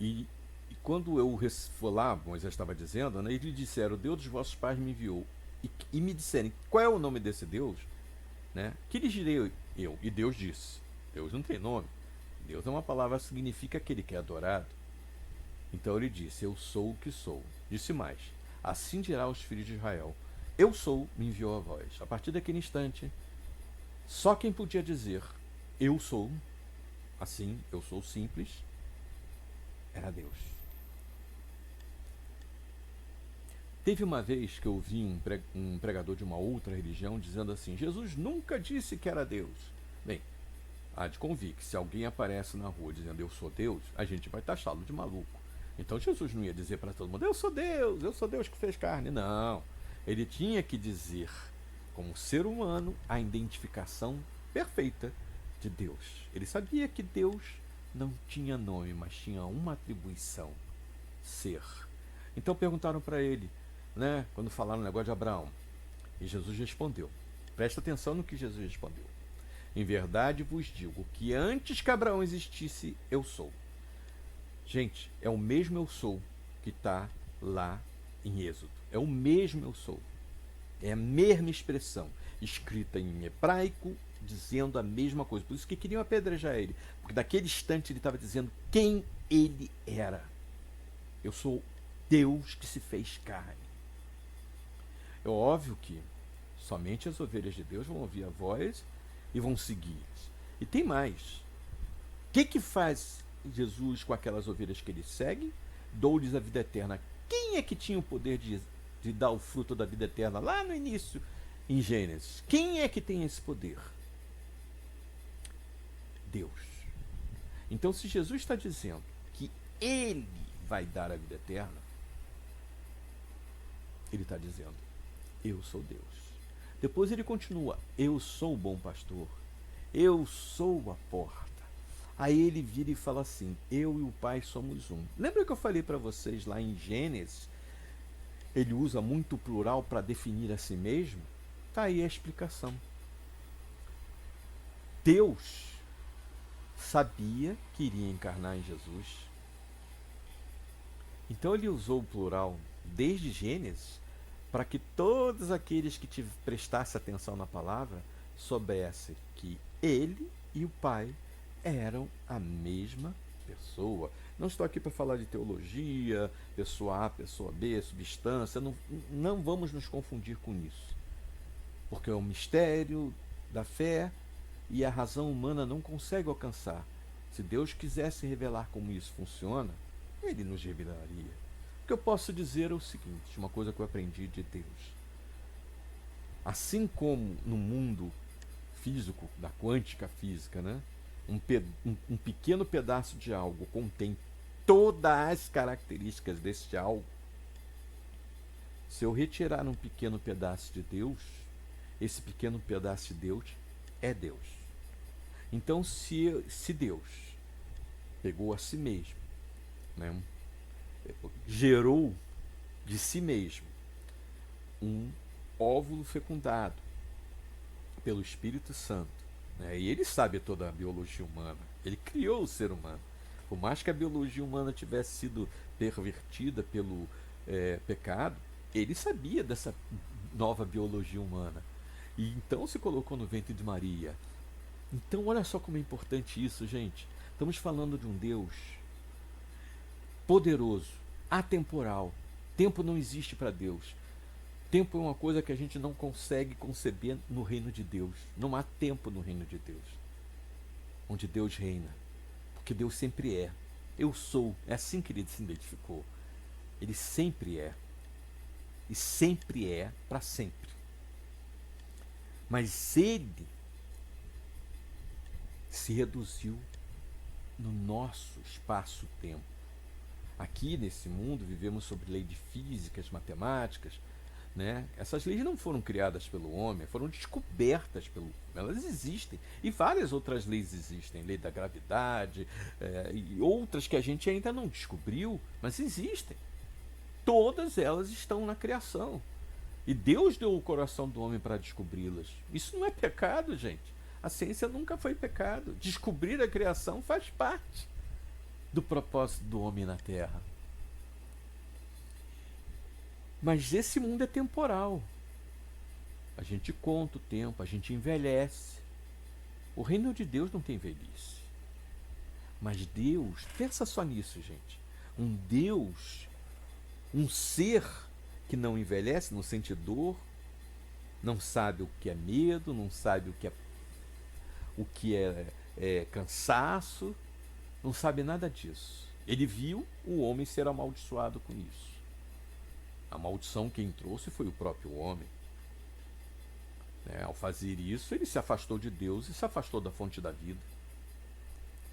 E quando eu for lá, Moisés estava dizendo, né, eles disseram: o Deus dos vossos pais me enviou. E me disserem: qual é o nome desse Deus? Né? Que lhes direi eu? E Deus disse: Deus não tem nome. Deus é uma palavra que significa aquele que é adorado. Então ele disse: eu sou o que sou. Disse mais: assim dirá aos filhos de Israel: eu sou, me enviou a vós. A partir daquele instante, só quem podia dizer eu sou, assim, eu sou simples, era Deus. Teve uma vez que eu ouvi um pregador de uma outra religião dizendo assim: Jesus nunca disse que era Deus. Bem, há de convir que se alguém aparece na rua dizendo eu sou Deus, a gente vai taxá-lo de maluco. Então Jesus não ia dizer para todo mundo: eu sou Deus que fez carne. Não. Ele tinha que dizer, como ser humano, a identificação perfeita de Deus. Ele sabia que Deus não tinha nome, mas tinha uma atribuição: ser. Então perguntaram para ele, né, quando falaram o negócio de Abraão, e Jesus respondeu. Presta atenção no que Jesus respondeu: em verdade vos digo que antes que Abraão existisse, eu sou. Gente, é o mesmo eu sou que está lá em Êxodo. É o mesmo eu sou. É a mesma expressão, escrita em hebraico, dizendo a mesma coisa. Por isso que queriam apedrejar ele. Porque naquele instante ele estava dizendo quem ele era. Eu sou Deus que se fez carne. É óbvio que somente as ovelhas de Deus vão ouvir a voz e vão seguir. E tem mais. O que faz Jesus com aquelas ovelhas que ele segue? Dou-lhes a vida eterna. Quem é que tinha o poder de dar o fruto da vida eterna lá no início, em Gênesis? Quem é que tem esse poder? Deus. Então, se Jesus está dizendo que ele vai dar a vida eterna, ele está dizendo: eu sou Deus. Depois ele continua: eu sou o bom pastor, eu sou a porta. Aí ele vira e fala assim: eu e o Pai somos um. Lembra que eu falei para vocês lá em Gênesis? Ele usa muito o plural para definir a si mesmo? Está aí a explicação. Deus sabia que iria encarnar em Jesus. Então ele usou o plural desde Gênesis para que todos aqueles que prestassem atenção na palavra soubessem que ele e o Pai eram a mesma pessoa. Não estou aqui para falar de teologia, pessoa A, pessoa B, substância. Não vamos nos confundir com isso. Porque é um mistério da fé e a razão humana não consegue alcançar. Se Deus quisesse revelar como isso funciona, ele nos revelaria. O que eu posso dizer é o seguinte, uma coisa que eu aprendi de Deus. Assim como no mundo físico, da quântica física, né? Um pequeno pedaço de algo contém todas as características desse algo. Se eu retirar um pequeno pedaço de Deus, esse pequeno pedaço de Deus é Deus. Então, se Deus pegou a si mesmo, né, gerou de si mesmo um óvulo fecundado pelo Espírito Santo, né, e ele sabe toda a biologia humana, ele criou o ser humano. Por mais que a biologia humana tivesse sido pervertida pelo pecado, ele sabia dessa nova biologia humana. E então se colocou no ventre de Maria. Então olha só como é importante isso, gente. Estamos falando de um Deus poderoso, atemporal, Tempo não existe para Deus. Tempo é uma coisa que a gente não consegue conceber no reino de Deus. Não há tempo no reino de Deus, onde Deus reina, porque Deus sempre é. Eu sou, é assim que ele se identificou. Ele sempre é, e sempre é para sempre. Mas ele se reduziu no nosso espaço-tempo. Aqui nesse mundo vivemos sob lei de físicas, matemáticas, né? Essas leis não foram criadas pelo homem, foram descobertas pelo homem. Elas existem. E várias outras leis existem. Lei da gravidade, e outras que a gente ainda não descobriu, mas existem. Todas elas estão na criação. E Deus deu o coração do homem para descobri-las. Isso não é pecado, gente. A ciência nunca foi pecado. Descobrir a criação faz parte do propósito do homem na Terra. Mas esse mundo é temporal. A gente conta o tempo, a gente envelhece. O reino de Deus não tem velhice. Mas Deus, pensa só nisso, gente. Um Deus, um ser que não envelhece, não sente dor, não sabe o que é medo, não sabe o que é cansaço, não sabe nada disso. Ele viu o homem ser amaldiçoado com isso. A maldição quem trouxe foi o próprio homem. Ao fazer isso, ele se afastou de Deus e se afastou da fonte da vida.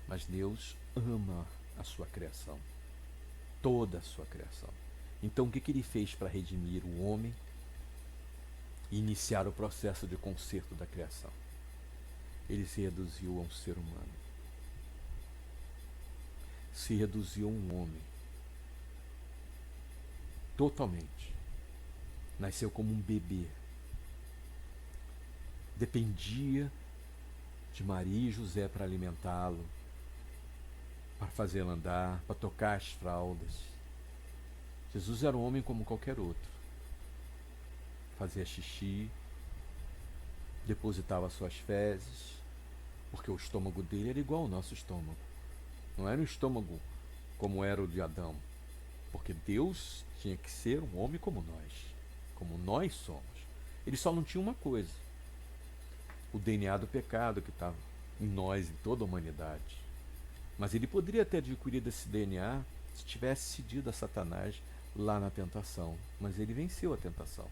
Mas Deus ama a sua criação, toda a sua criação. Então o que ele fez para redimir o homem e iniciar o processo de conserto da criação? Ele se reduziu a um ser humano. Se reduziu a um homem. Totalmente. Nasceu como um bebê. Dependia de Maria e José para alimentá-lo, para fazê-lo andar, para tocar as fraldas. Jesus era um homem como qualquer outro. Fazia xixi, depositava suas fezes, porque o estômago dele era igual ao nosso estômago. Não era um estômago como era o de Adão, porque Deus tinha que ser um homem como nós somos. Ele só não tinha uma coisa: o DNA do pecado que estava em nós, em toda a humanidade. Mas ele poderia ter adquirido esse DNA se tivesse cedido a Satanás lá na tentação. Mas ele venceu a tentação.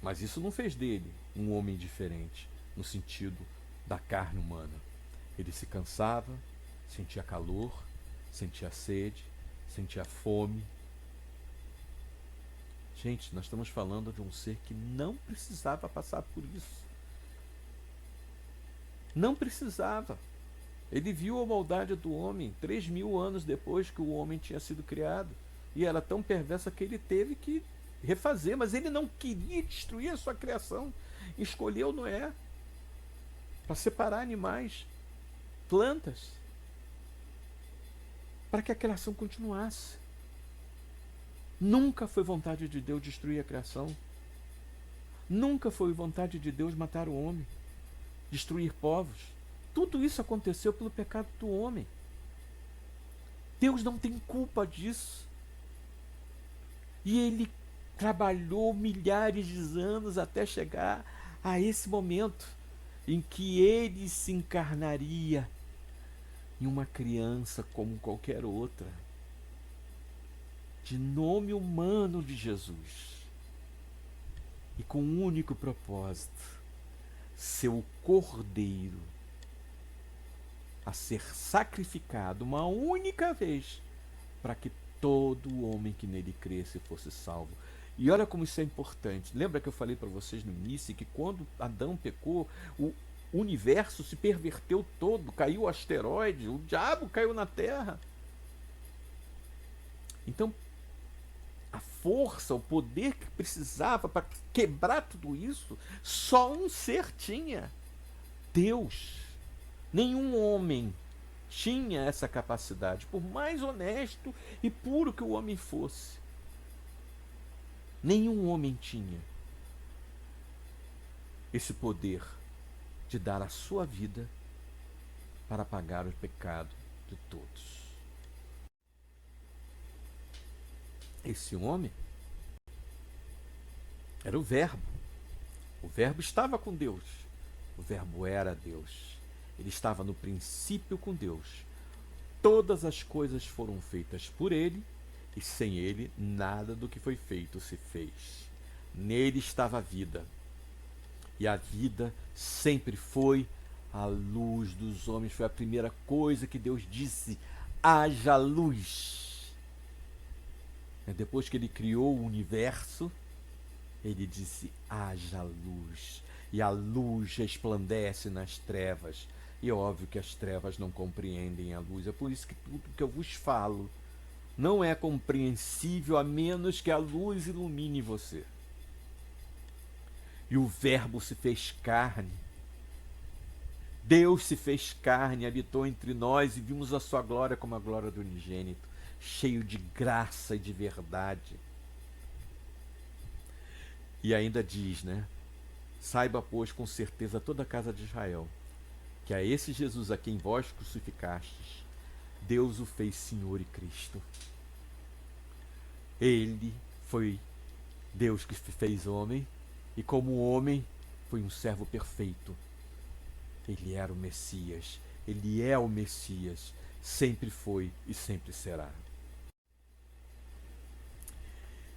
Mas isso não fez dele um homem diferente, no sentido da carne humana. Ele se cansava, sentia calor, sentia sede, sentia fome. Gente, nós estamos falando de um ser que não precisava passar por isso. Não precisava. Ele viu a maldade do homem 3.000 anos depois que o homem tinha sido criado. E era tão perversa que ele teve que refazer. Mas ele não queria destruir a sua criação. Escolheu Noé para separar animais, plantas, para que a criação continuasse. Nunca foi vontade de Deus destruir a criação. Nunca foi vontade de Deus matar o homem, destruir povos. Tudo isso aconteceu pelo pecado do homem. Deus não tem culpa disso. E ele trabalhou milhares de anos até chegar a esse momento em que ele se encarnaria em uma criança como qualquer outra, de nome humano de Jesus, e com um único propósito: ser o cordeiro a ser sacrificado uma única vez, para que todo homem que nele cresce fosse salvo. E olha como isso é importante. Lembra que eu falei para vocês no início que quando Adão pecou, o universo se perverteu todo, caiu o asteroide, o diabo caiu na terra. Então, a força, o poder que precisava para quebrar tudo isso, só um ser tinha: Deus. Nenhum homem tinha essa capacidade, por mais honesto e puro que o homem fosse. Nenhum homem tinha esse poder de dar a sua vida para pagar o pecado de todos. Esse homem era o Verbo. O Verbo estava com Deus. O Verbo era Deus. Ele estava no princípio com Deus. Todas as coisas foram feitas por ele, e sem ele nada do que foi feito se fez. Nele estava a vida, e a vida sempre foi a luz dos homens. Foi a primeira coisa que Deus disse: haja luz. Depois que ele criou o universo, ele disse: haja luz. E a luz resplandece nas trevas. E é óbvio que as trevas não compreendem a luz. É por isso que tudo que eu vos falo não é compreensível a menos que a luz ilumine você. E o Verbo se fez carne. Deus se fez carne, habitou entre nós e vimos a sua glória como a glória do unigênito, cheio de graça e de verdade. E ainda diz, né? Saiba, pois, com certeza toda a casa de Israel, que a esse Jesus a quem vós crucificastes, Deus o fez Senhor e Cristo. Ele foi Deus que fez homem, e como homem foi um servo perfeito. Ele era o Messias, ele é o Messias, sempre foi e sempre será.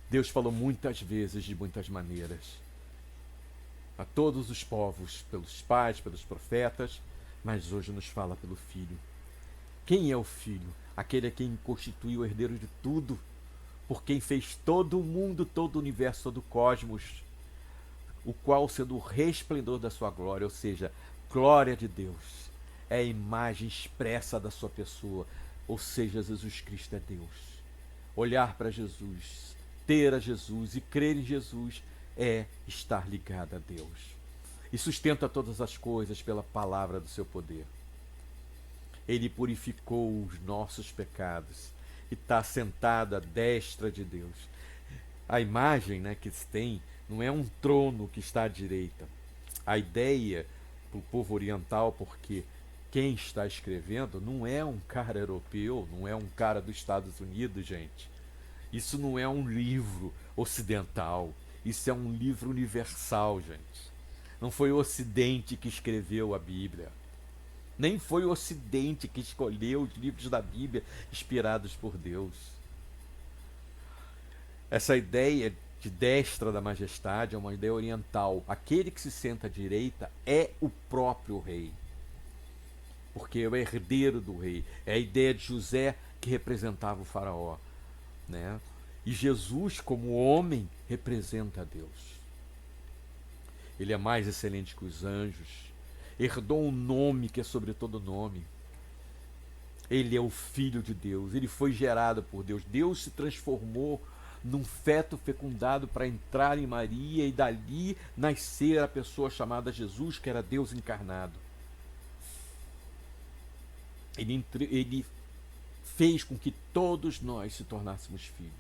Deus falou muitas vezes, de muitas maneiras, a todos os povos, pelos pais, pelos profetas, mas hoje nos fala pelo Filho. Quem é o Filho? Aquele a quem constituiu o herdeiro de tudo, por quem fez todo o mundo, todo o universo, todo o cosmos, o qual, sendo o resplendor da sua glória, ou seja, glória de Deus, é a imagem expressa da sua pessoa, ou seja, Jesus Cristo é Deus. Olhar para Jesus, ter a Jesus e crer em Jesus é estar ligado a Deus. E sustenta todas as coisas pela palavra do seu poder. Ele purificou os nossos pecados e está sentado à destra de Deus. A imagem, né, que se tem não é um trono que está à direita. A ideia para o povo oriental, porque quem está escrevendo não é um cara europeu, não é um cara dos Estados Unidos, gente. Isso não é um livro ocidental, isso é um livro universal, gente. Não foi o Ocidente que escreveu a Bíblia. Nem foi o Ocidente que escolheu os livros da Bíblia inspirados por Deus. Essa ideia de destra da majestade é uma ideia oriental. Aquele que se senta à direita é o próprio rei, porque é o herdeiro do rei. É a ideia de José que representava o faraó, né? E Jesus, como homem, representa a Deus. Ele é mais excelente que os anjos, herdou um nome que é sobre todo nome. Ele é o Filho de Deus, ele foi gerado por Deus. Deus se transformou num feto fecundado para entrar em Maria e dali nascer a pessoa chamada Jesus, que era Deus encarnado. Ele fez com que todos nós se tornássemos filhos.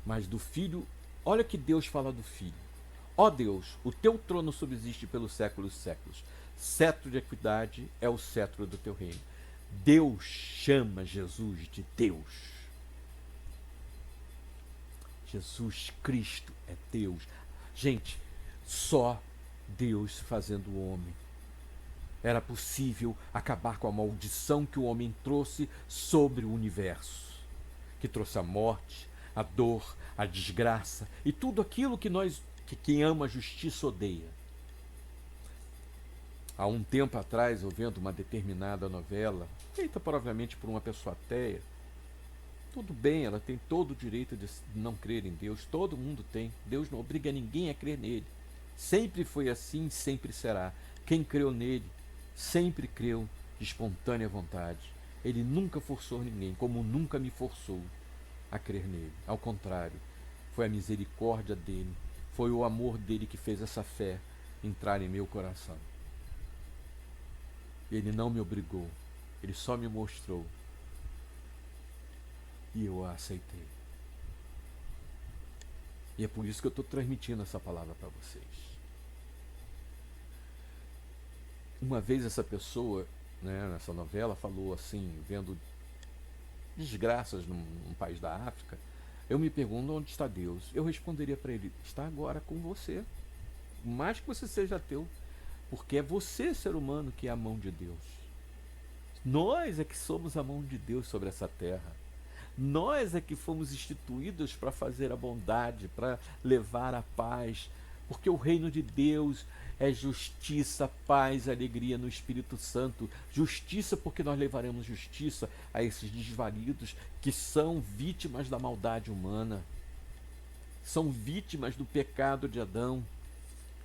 Mas do Filho, olha que Deus fala do Filho. Ó Deus, o teu trono subsiste pelos séculos dos séculos. Cetro de equidade é o cetro do teu reino. Deus chama Jesus de Deus. Jesus Cristo é Deus. Gente, só Deus se fazendo homem. Era possível acabar com a maldição que o homem trouxe sobre o universo, que trouxe a morte, a dor, a desgraça e tudo aquilo que quem ama a justiça odeia. Há um tempo atrás, eu vendo uma determinada novela, feita provavelmente por uma pessoa ateia, tudo bem, ela tem todo o direito de não crer em Deus, todo mundo tem. Deus não obriga ninguém a crer nele. Sempre foi assim, sempre será. Quem creu nele, sempre creu de espontânea vontade. Ele nunca forçou ninguém, como nunca me forçou a crer nele. Ao contrário, foi a misericórdia dele, foi o amor dele que fez essa fé entrar em meu coração. Ele não me obrigou, ele só me mostrou. E eu a aceitei. E é por isso que eu estou transmitindo essa palavra para vocês. Uma vez essa pessoa, né, nessa novela, falou assim, vendo desgraças num país da África, Eu me pergunto onde está Deus. Eu responderia para ele: está agora com você. Mais que você seja ateu, porque é você, ser humano, que é a mão de Deus. Nós é que somos a mão de Deus sobre essa terra. Nós é que fomos instituídos para fazer a bondade, para levar a paz, porque o reino de Deus é justiça, paz, alegria no Espírito Santo. Justiça, porque nós levaremos justiça a esses desvalidos que são vítimas da maldade humana, são vítimas do pecado de Adão,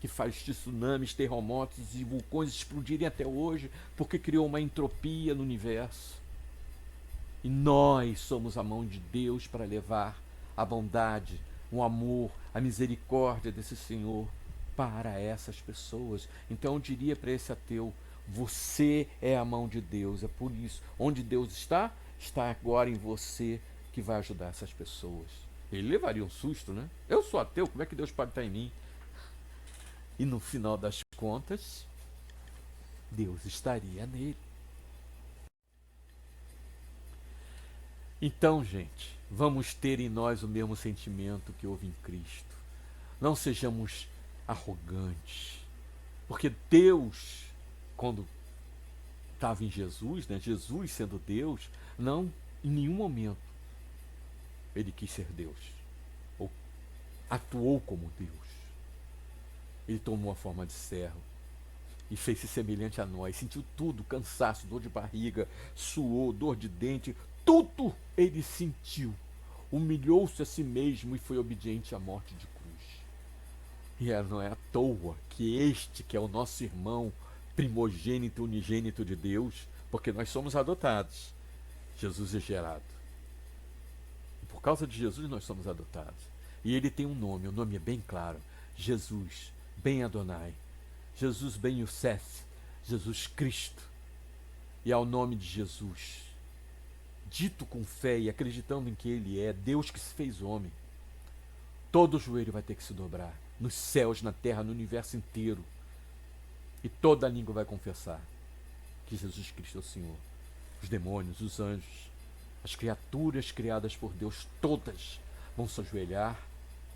que faz tsunamis, terremotos e vulcões explodirem até hoje, porque criou uma entropia no universo. E nós somos a mão de Deus para levar a bondade, o amor, a misericórdia desse Senhor para essas pessoas. Então eu diria para esse ateu: você é a mão de Deus. É por isso, onde Deus está, está agora em você, que vai ajudar essas pessoas. Ele levaria um susto, né? Eu sou ateu, como é que Deus pode estar em mim? E no final das contas, Deus estaria nele. Então, gente, vamos ter em nós o mesmo sentimento que houve em Cristo. Não sejamos arrogantes, porque Deus, quando estava em Jesus, né, Jesus sendo Deus, não em nenhum momento ele quis ser Deus, ou atuou como Deus. Ele tomou a forma de servo e fez-se semelhante a nós, sentiu tudo, cansaço, dor de barriga, suor, dor de dente, tudo ele sentiu. Humilhou-se a si mesmo e foi obediente à morte de cruz. E não é à toa que este, que é o nosso irmão primogênito, unigênito de Deus, porque nós somos adotados, Jesus é gerado. E por causa de Jesus nós somos adotados. E ele tem um nome, o nome é bem claro: Jesus, Ben Adonai, Jesus Ben Yosef, Jesus Cristo. E ao nome de Jesus, dito com fé e acreditando em que ele é Deus que se fez homem, todo joelho vai ter que se dobrar, nos céus, na terra, no universo inteiro, e toda língua vai confessar que Jesus Cristo é o Senhor. Os demônios, os anjos, as criaturas criadas por Deus, todas vão se ajoelhar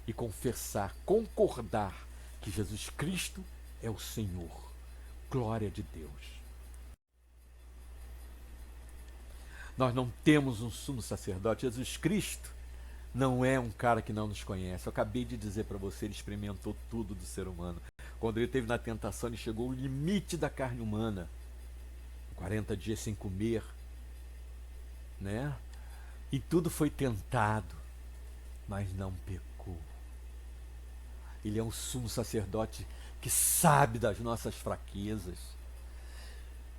e confessar, concordar que Jesus Cristo é o Senhor. Glória de Deus. Nós não temos um sumo sacerdote. Jesus Cristo não é um cara que não nos conhece. Eu acabei de dizer para você, ele experimentou tudo do ser humano. Quando ele esteve na tentação, ele chegou ao limite da carne humana. 40 dias sem comer, né? E tudo foi tentado, mas não pecou. Ele é um sumo sacerdote que sabe das nossas fraquezas.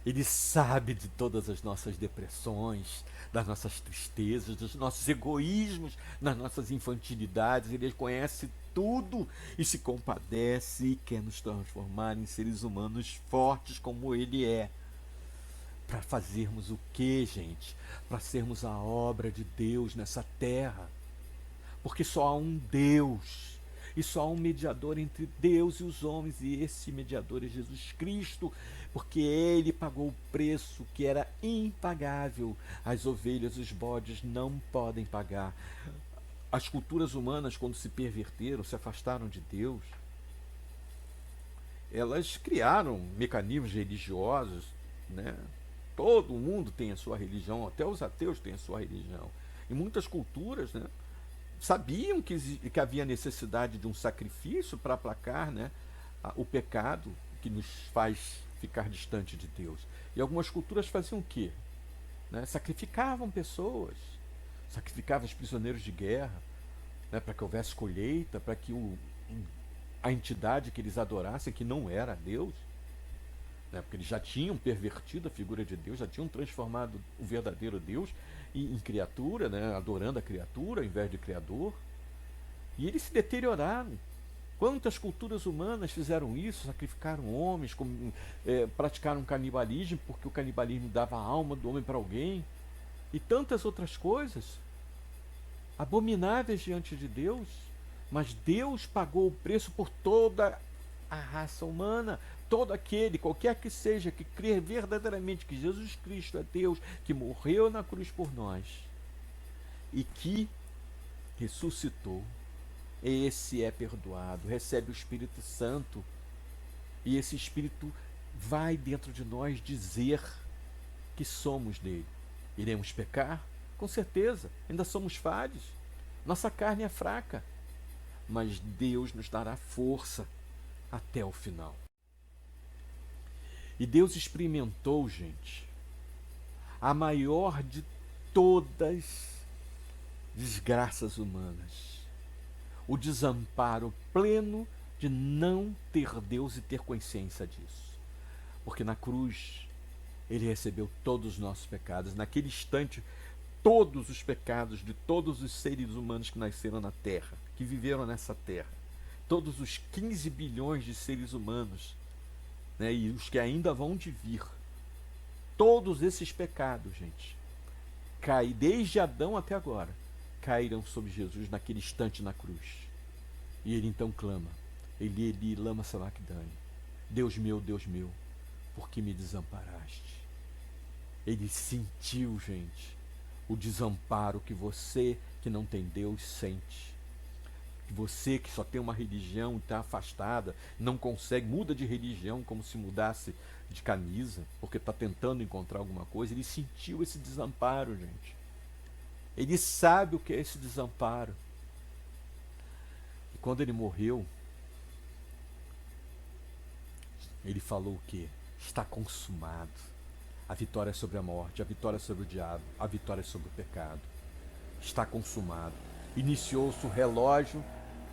Ele sabe de todas as nossas depressões, das nossas tristezas, dos nossos egoísmos, das nossas infantilidades. Ele conhece tudo e se compadece e quer nos transformar em seres humanos fortes como ele é. Para fazermos o quê, gente? Para sermos a obra de Deus nessa terra. Porque só há um Deus. E só há um mediador entre Deus e os homens, e esse mediador é Jesus Cristo, porque ele pagou o preço que era impagável. As ovelhas, os bodes não podem pagar. As culturas humanas, quando se perverteram, se afastaram de Deus, elas criaram mecanismos religiosos, né? Todo mundo tem a sua religião, até os ateus têm a sua religião. E muitas culturas, né, sabiam que havia necessidade de um sacrifício para aplacar, né, o pecado que nos faz ficar distante de Deus. E algumas culturas faziam o quê? Né? Sacrificavam pessoas, sacrificavam os prisioneiros de guerra, né, para que houvesse colheita, para que a entidade que eles adorassem, que não era Deus, né, porque eles já tinham pervertido a figura de Deus, já tinham transformado o verdadeiro Deus em criatura, né, adorando a criatura ao invés de Criador. E eles se deterioraram. Quantas culturas humanas fizeram isso? Sacrificaram homens, praticaram canibalismo, porque o canibalismo dava a alma do homem para alguém, e tantas outras coisas abomináveis diante de Deus. Mas Deus pagou o preço por toda a raça humana, todo aquele, qualquer que seja, que crer verdadeiramente que Jesus Cristo é Deus, que morreu na cruz por nós e que ressuscitou, esse é perdoado, recebe o Espírito Santo, e esse Espírito vai dentro de nós dizer que somos dele. Iremos pecar? Com certeza, ainda somos falhos. Nossa carne é fraca, mas Deus nos dará força até o final. E Deus experimentou, gente, a maior de todas desgraças humanas, o desamparo pleno de não ter Deus e ter consciência disso. Porque na cruz ele recebeu todos os nossos pecados. Naquele instante, todos os pecados de todos os seres humanos que nasceram na Terra, que viveram nessa Terra, todos os 15 bilhões de seres humanos, né, e os que ainda vão de vir, todos esses pecados, gente, desde Adão até agora, caíram sobre Jesus naquele instante na cruz. E ele então clama, Eli, lama sabachthani, Deus meu, por que me desamparaste? Ele sentiu, gente, o desamparo que você que não tem Deus sente. Você que só tem uma religião e está afastada, não consegue, muda de religião como se mudasse de camisa, porque está tentando encontrar alguma coisa. Ele sentiu esse desamparo, gente. Ele sabe o que é esse desamparo. E quando ele morreu, ele falou o quê? Está consumado. A vitória sobre a morte, a vitória sobre o diabo, a vitória sobre o pecado. Está consumado. Iniciou-se o relógio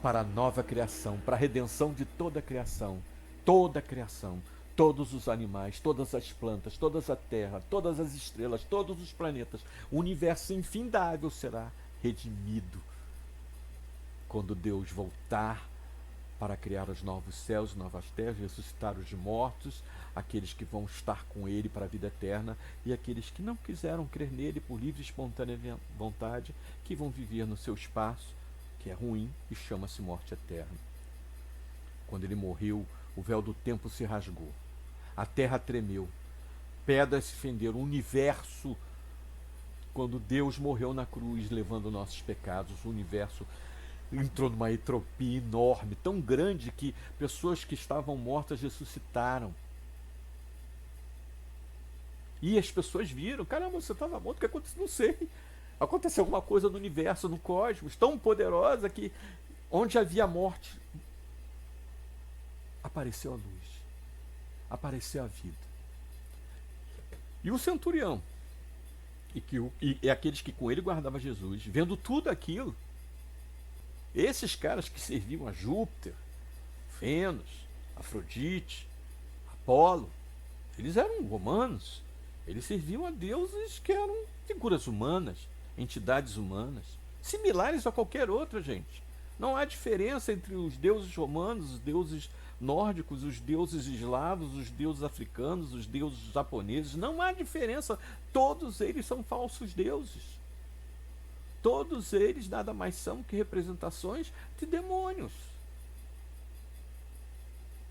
para a nova criação, para a redenção de toda a criação. Toda a criação, todos os animais, todas as plantas, toda a terra, todas as estrelas, todos os planetas. O universo infindável será redimido quando Deus voltar para criar os novos céus, novas terras, ressuscitar os mortos, aqueles que vão estar com ele para a vida eterna, e aqueles que não quiseram crer nele por livre e espontânea vontade, que vão viver no seu espaço, que é ruim e chama-se morte eterna. Quando ele morreu, o véu do tempo se rasgou, a terra tremeu, pedras se fenderam, o universo, quando Deus morreu na cruz, levando nossos pecados, o universo entrou numa entropia enorme, tão grande que pessoas que estavam mortas ressuscitaram. E as pessoas viram, caramba, você estava morto, o que aconteceu? Não sei. Aconteceu alguma coisa no universo, no cosmos, tão poderosa que onde havia morte, apareceu a luz, apareceu a vida. E o centurião, e aqueles que com ele guardavam Jesus, vendo tudo aquilo, esses caras que serviam a Júpiter, Vênus, Afrodite, Apolo, eles eram romanos. Eles serviam a deuses que eram figuras humanas, entidades humanas, similares a qualquer outra, gente. Não há diferença entre os deuses romanos, os deuses nórdicos, os deuses eslavos, os deuses africanos, os deuses japoneses. Não há diferença. Todos eles são falsos deuses. Todos eles nada mais são que representações de demônios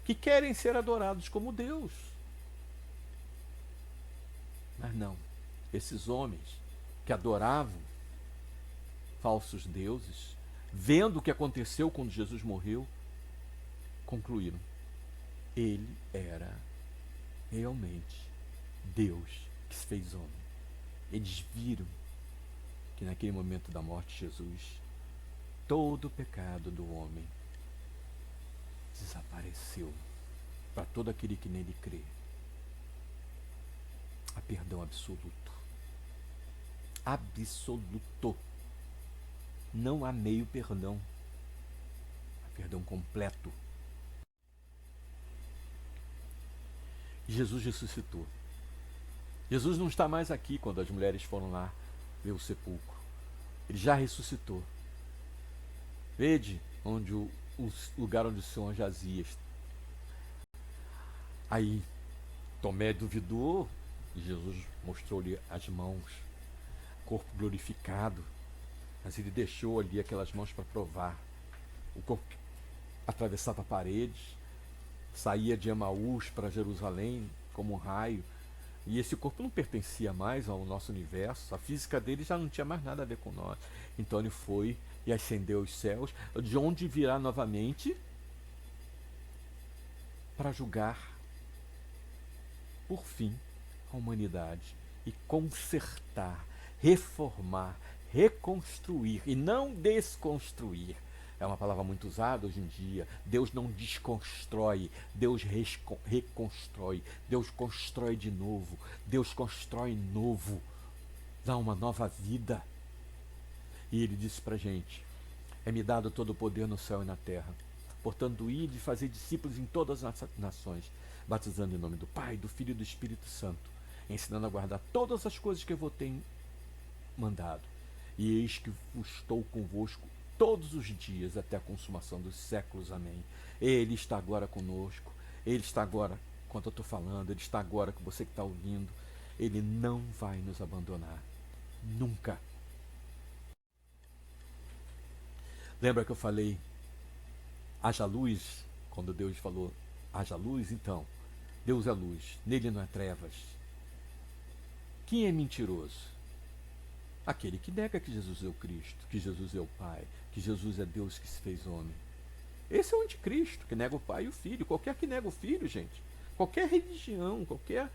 que querem ser adorados como Deus. Mas não, esses homens que adoravam falsos deuses, vendo o que aconteceu quando Jesus morreu, concluíram: ele era realmente Deus que se fez homem. Eles viram que naquele momento da morte de Jesus, todo o pecado do homem desapareceu para todo aquele que nele crê. Há perdão absoluto. Absoluto. Não há meio perdão. Há perdão completo. E Jesus ressuscitou. Jesus não está mais aqui quando as mulheres foram lá ver o sepulcro. Ele já ressuscitou. Vede onde o lugar onde o Senhor jazia. Aí Tomé duvidou e Jesus mostrou-lhe as mãos, corpo glorificado, mas ele deixou ali aquelas mãos para provar. O corpo atravessava paredes, saía de Emaús para Jerusalém como um raio. E esse corpo não pertencia mais ao nosso universo, a física dele já não tinha mais nada a ver com nós. Então ele foi e ascendeu aos céus, de onde virá novamente para julgar, por fim, a humanidade e consertar, reformar, reconstruir e não desconstruir. É uma palavra muito usada hoje em dia. Deus não desconstrói, Deus reconstrói, Deus constrói de novo, Deus constrói novo, dá uma nova vida. E ele disse para a gente: é-me dado todo o poder no céu e na terra. Portanto, ide e fazer discípulos em todas as nações, batizando em nome do Pai, do Filho e do Espírito Santo, ensinando a guardar todas as coisas que eu vou ter mandado. E eis que estou convosco todos os dias até a consumação dos séculos. Amém. Ele está agora conosco. Ele está agora, quando eu estou falando, Ele está agora com você que está ouvindo. Ele não vai nos abandonar. Nunca. Lembra que eu falei, haja luz? Quando Deus falou, haja luz, então, Deus é luz, nele não há trevas. Quem é mentiroso? Aquele que nega que Jesus é o Cristo, que Jesus é o Pai, que Jesus é Deus que se fez homem. Esse é o anticristo, que nega o Pai e o Filho. Qualquer que nega o Filho, gente, qualquer religião, qualquer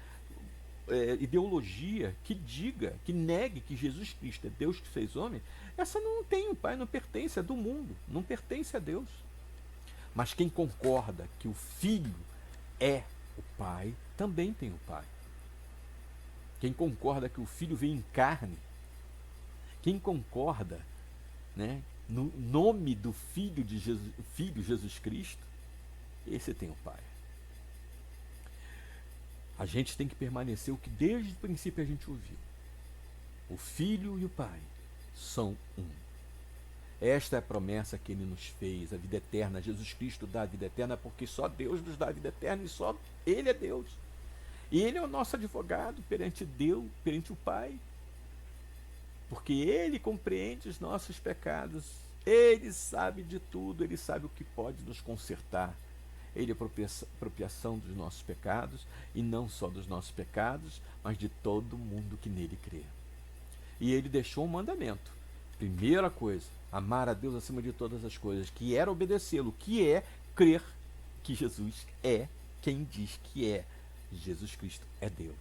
ideologia que diga, que negue que Jesus Cristo é Deus que fez homem, essa não tem o Pai, não pertence, é do mundo, não pertence a Deus. Mas quem concorda que o Filho é o Pai, também tem o Pai. Quem concorda que o Filho vem em carne, quem concorda, né, no nome do Filho de Jesus, Filho Jesus Cristo, esse tem o Pai. A gente tem que permanecer o que desde o princípio a gente ouviu. O Filho e o Pai são um. Esta é a promessa que Ele nos fez, a vida eterna. Jesus Cristo dá a vida eterna porque só Deus nos dá a vida eterna e só Ele é Deus. E Ele é o nosso advogado perante Deus, perante o Pai. Porque Ele compreende os nossos pecados. Ele sabe de tudo, Ele sabe o que pode nos consertar. Ele é propiação dos nossos pecados, e não só dos nossos pecados, mas de todo mundo que nele crê. E Ele deixou um mandamento. Primeira coisa, amar a Deus acima de todas as coisas, que era obedecê-lo, que é crer que Jesus é quem diz que é. Jesus Cristo é Deus.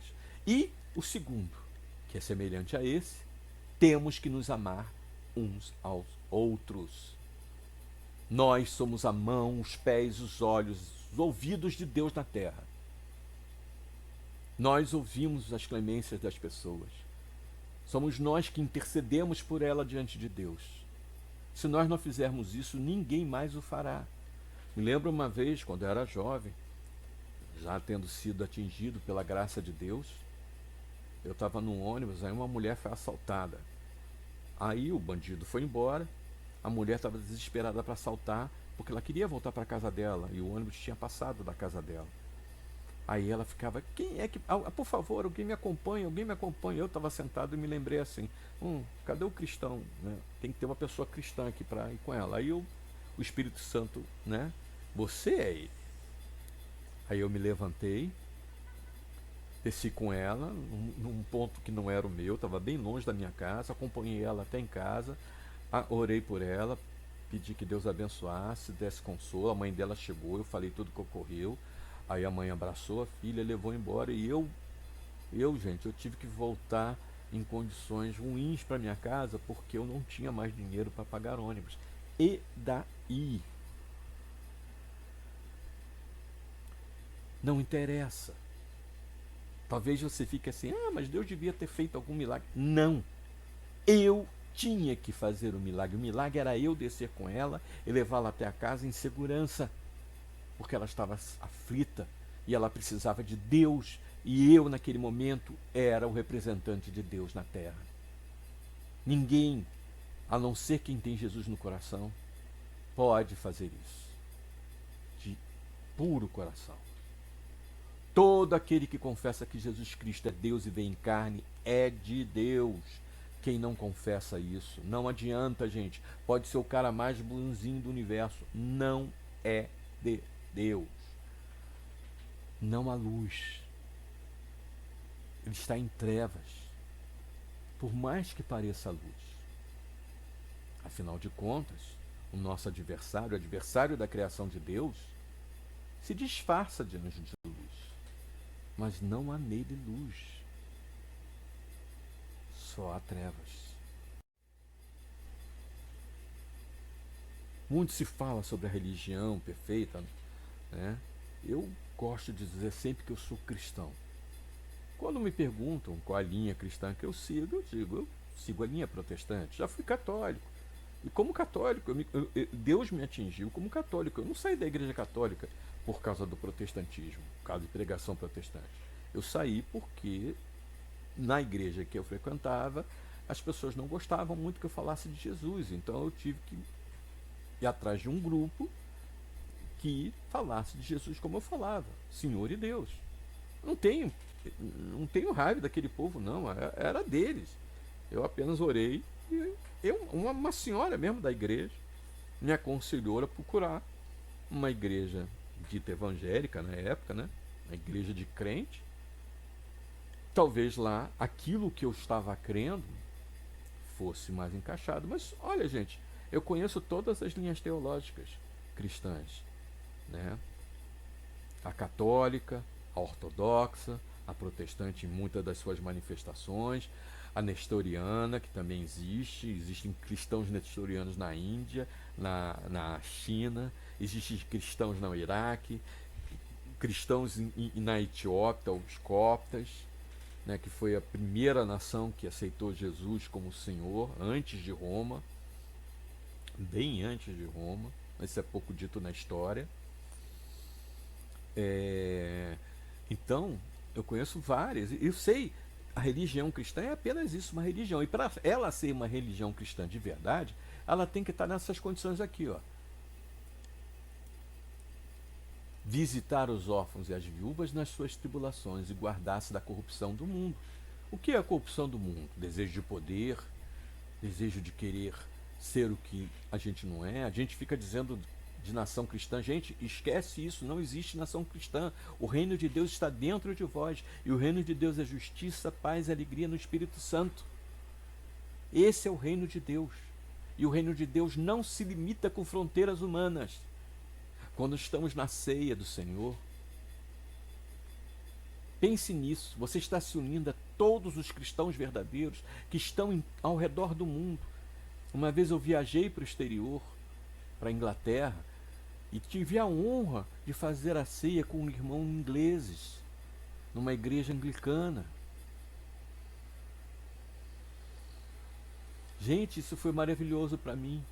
E o segundo, que é semelhante a esse, temos que nos amar uns aos outros. Nós somos a mão, os pés, os olhos, os ouvidos de Deus na terra. Nós ouvimos as clemências das pessoas. Somos nós que intercedemos por ela diante de Deus. Se nós não fizermos isso, ninguém mais o fará. Me lembro uma vez, quando eu era jovem, já tendo sido atingido pela graça de Deus, eu estava num ônibus, aí uma mulher foi assaltada. Aí o bandido foi embora, a mulher estava desesperada para assaltar, porque ela queria voltar para a casa dela, e o ônibus tinha passado da casa dela. Aí ela ficava, quem é que... por favor, alguém me acompanha, alguém me acompanha. Eu estava sentado e me lembrei assim, cadê o cristão? Né? Tem que ter uma pessoa cristã aqui para ir com ela. Aí o Espírito Santo, né? Você é ele. Aí eu me levantei, desci com ela, num ponto que não era o meu, estava bem longe da minha casa, acompanhei ela até em casa, orei por ela, pedi que Deus abençoasse, desse consolo. A mãe dela chegou, eu falei tudo o que ocorreu. Aí a mãe abraçou a filha, levou embora, e gente, eu tive que voltar em condições ruins para minha casa, porque eu não tinha mais dinheiro para pagar ônibus. E daí? Não interessa. Talvez você fique assim, mas Deus devia ter feito algum milagre. Não. Eu tinha que fazer o milagre. O milagre era eu descer com ela e levá-la até a casa em segurança, porque ela estava aflita e ela precisava de Deus, e eu naquele momento era o representante de Deus na terra. Ninguém, a não ser quem tem Jesus no coração, pode fazer isso de puro coração. Todo aquele que confessa que Jesus Cristo é Deus e vem em carne é de Deus. Quem não confessa isso, não adianta, gente. Pode ser o cara mais bonzinho do universo, não é de Deus. Não há luz. Ele está em trevas. Por mais que pareça luz. Afinal de contas, o nosso adversário, o adversário da criação de Deus, se disfarça de anjo de luz, mas não há nele luz, só há trevas. Muito se fala sobre a religião perfeita, né? Eu gosto de dizer sempre que eu sou cristão. Quando me perguntam qual a linha cristã que eu digo, eu sigo a linha protestante. Já fui católico. E como católico, Deus me atingiu como católico. Eu não saí da igreja católica por causa do protestantismo, por causa de pregação protestante. Eu saí porque na igreja que eu frequentava, as pessoas não gostavam muito que eu falasse de Jesus. Então eu tive que ir atrás de um grupo que falasse de Jesus como eu falava, Senhor e Deus. Não tenho, não tenho raiva daquele povo, não. Era deles. Eu apenas orei e uma senhora mesmo da igreja me aconselhou a procurar uma igreja dita evangélica na época, né? Uma igreja de crente. Talvez lá aquilo que eu estava crendo fosse mais encaixado. Mas olha, gente, eu conheço todas as linhas teológicas cristãs, né? A católica, a ortodoxa, a protestante em muitas das suas manifestações, a nestoriana, que também existem cristãos nestorianos na Índia, na China, existem cristãos no Iraque, cristãos na Etiópia, os coptas, né, que foi a primeira nação que aceitou Jesus como Senhor, antes de Roma, bem antes de Roma, isso é pouco dito na história. Então, eu conheço várias, e eu sei, a religião cristã é apenas isso, uma religião, e para ela ser uma religião cristã de verdade, ela tem que estar nessas condições aqui, ó. Visitar os órfãos e as viúvas nas suas tribulações e guardar-se da corrupção do mundo. O que é a corrupção do mundo? Desejo de poder, desejo de querer ser o que a gente não é. A gente fica dizendo de nação cristã, gente, esquece isso, não existe nação cristã. O reino de Deus está dentro de vós, e o reino de Deus é justiça, paz e alegria no Espírito Santo. Esse é o reino de Deus, e o reino de Deus não se limita com fronteiras humanas. Quando estamos na ceia do Senhor, pense nisso, você está se unindo a todos os cristãos verdadeiros que estão ao redor do mundo. Uma vez eu viajei para o exterior, para a Inglaterra, e tive a honra de fazer a ceia com irmãos ingleses, numa igreja anglicana. Gente, isso foi maravilhoso para mim.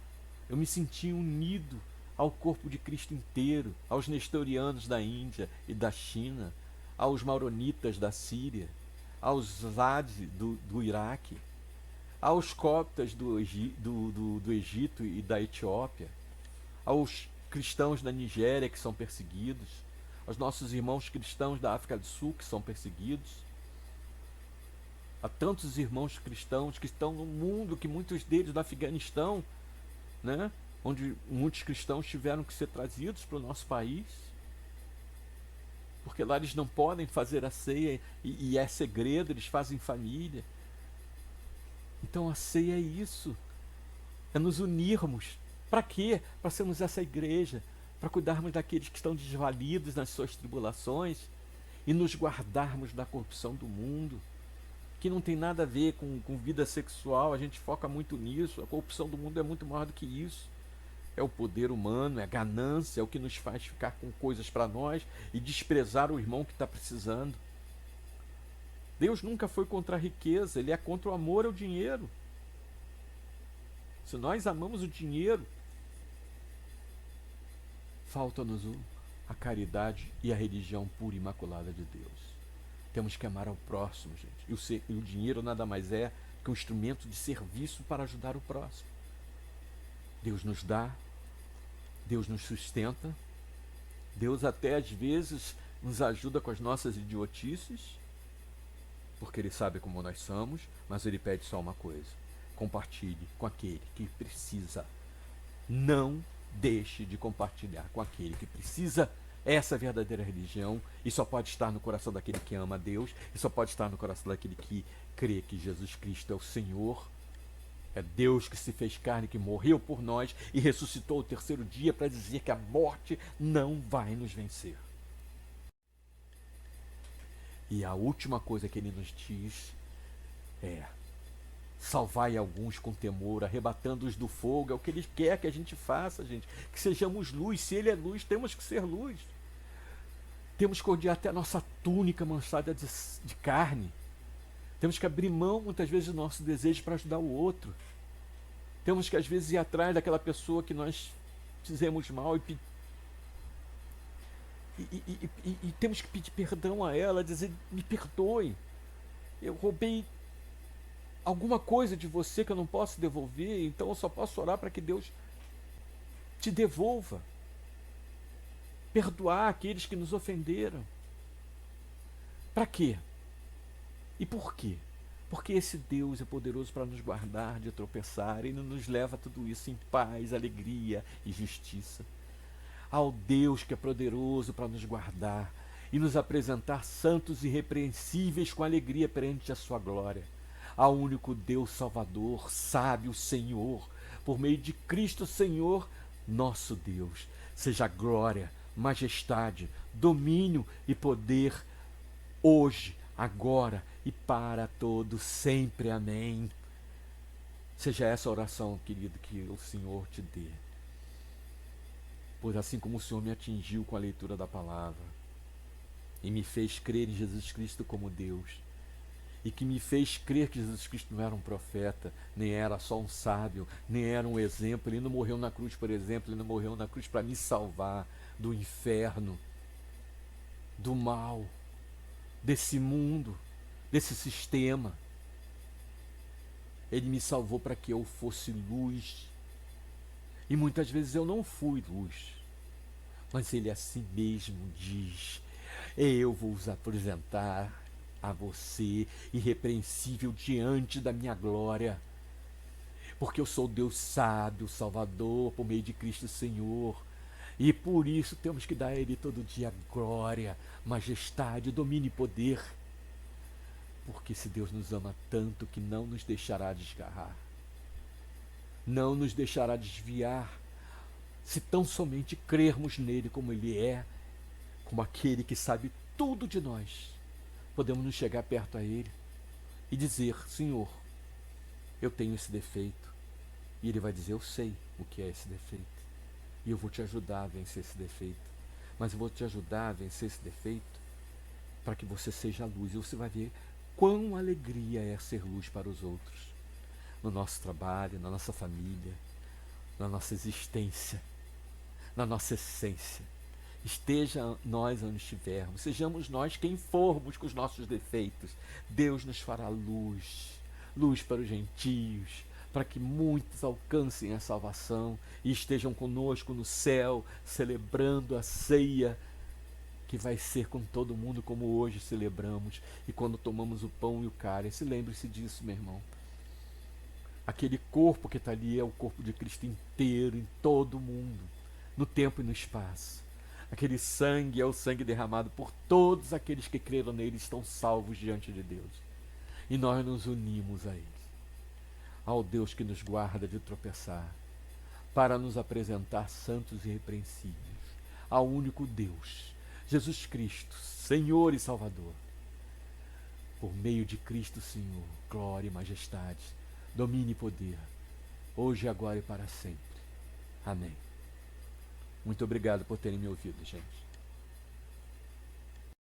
Eu me senti unido ao corpo de Cristo inteiro, aos nestorianos da Índia e da China, aos mauronitas da Síria, aos Zads do Iraque, aos coptas do Egito e da Etiópia, aos cristãos da Nigéria que são perseguidos, aos nossos irmãos cristãos da África do Sul que são perseguidos, a tantos irmãos cristãos que estão no mundo, que muitos deles do Afeganistão, né, onde muitos cristãos tiveram que ser trazidos para o nosso país, porque lá eles não podem fazer a ceia e é segredo, eles fazem família. Então a ceia é isso, é nos unirmos. Para quê? Para sermos essa igreja, para cuidarmos daqueles que estão desvalidos nas suas tribulações e nos guardarmos da corrupção do mundo, que não tem nada a ver com vida sexual. A gente foca muito nisso. A corrupção do mundo é muito maior do que isso. É o poder humano, é a ganância, é o que nos faz ficar com coisas para nós e desprezar o irmão que está precisando. Deus nunca foi contra a riqueza, Ele é contra o amor ao dinheiro. Se nós amamos o dinheiro, falta-nos a caridade e a religião pura e imaculada de Deus. Temos que amar ao próximo, gente. E o dinheiro nada mais é que um instrumento de serviço para ajudar o próximo. Deus nos dá, Deus nos sustenta, Deus até às vezes nos ajuda com as nossas idiotices, porque Ele sabe como nós somos, mas Ele pede só uma coisa: compartilhe com aquele que precisa. Não deixe de compartilhar com aquele que precisa. Essa verdadeira religião, e só pode estar no coração daquele que ama a Deus, e só pode estar no coração daquele que crê que Jesus Cristo é o Senhor É Deus que se fez carne, que morreu por nós e ressuscitou ao terceiro dia para dizer que a morte não vai nos vencer. E a última coisa que ele nos diz é: salvai alguns com temor, arrebatando-os do fogo. É o que ele quer que a gente faça, gente. Que sejamos luz. Se ele é luz, temos que ser luz. Temos que odiar até a nossa túnica manchada de carne. Temos que abrir mão, muitas vezes, do nosso desejo para ajudar o outro. Temos que, às vezes, ir atrás daquela pessoa que nós fizemos mal e temos que pedir perdão a ela, dizer: me perdoe, eu roubei alguma coisa de você que eu não posso devolver, então eu só posso orar para que Deus te devolva. Perdoar aqueles que nos ofenderam. Para quê? E por quê? Porque esse Deus é poderoso para nos guardar de tropeçar e nos leva a tudo isso em paz, alegria e justiça. Ao Deus que é poderoso para nos guardar e nos apresentar santos e irrepreensíveis com alegria perante a sua glória. Ao único Deus Salvador, sábio Senhor, por meio de Cristo Senhor, nosso Deus, seja glória, majestade, domínio e poder, hoje, agora e para todos sempre. Amém. Seja essa a oração, querido, que o Senhor te dê. Pois assim como o Senhor me atingiu com a leitura da palavra e me fez crer em Jesus Cristo como Deus, e que me fez crer que Jesus Cristo não era um profeta, nem era só um sábio, nem era um exemplo. Ele não morreu na cruz, por exemplo, ele não morreu na cruz para me salvar do inferno, do mal, desse mundo, desse sistema. Ele me salvou para que eu fosse luz. E muitas vezes eu não fui luz, mas ele assim mesmo diz: eu vou os apresentar a você irrepreensível diante da minha glória, porque eu sou Deus sábio, Salvador, por meio de Cristo Senhor. E por isso temos que dar a Ele todo dia glória, majestade, domínio e poder. Porque se Deus nos ama tanto que não nos deixará desgarrar, não nos deixará desviar, se tão somente crermos nele como Ele é, como aquele que sabe tudo de nós. Podemos nos chegar perto a Ele e dizer: Senhor, eu tenho esse defeito. E Ele vai dizer: eu sei o que é esse defeito. E eu vou te ajudar a vencer esse defeito. Mas eu vou te ajudar a vencer esse defeito para que você seja luz. E você vai ver quão alegria é ser luz para os outros. No nosso trabalho, na nossa família, na nossa existência, na nossa essência. Esteja nós onde estivermos, sejamos nós quem formos com os nossos defeitos, Deus nos fará luz, luz para os gentios, para que muitos alcancem a salvação e estejam conosco no céu, celebrando a ceia, que vai ser com todo mundo como hoje celebramos. E quando tomamos o pão e o cálice, lembre-se disso, meu irmão. Aquele corpo que está ali é o corpo de Cristo inteiro, em todo o mundo, no tempo e no espaço. Aquele sangue é o sangue derramado por todos aqueles que creram nele, estão salvos diante de Deus. E nós nos unimos a Ele, ao Deus que nos guarda de tropeçar, para nos apresentar santos e irrepreensíveis, ao único Deus, Jesus Cristo, Senhor e Salvador. Por meio de Cristo, Senhor, glória e majestade, domínio e poder, hoje, agora e para sempre. Amém. Muito obrigado por terem me ouvido, gente.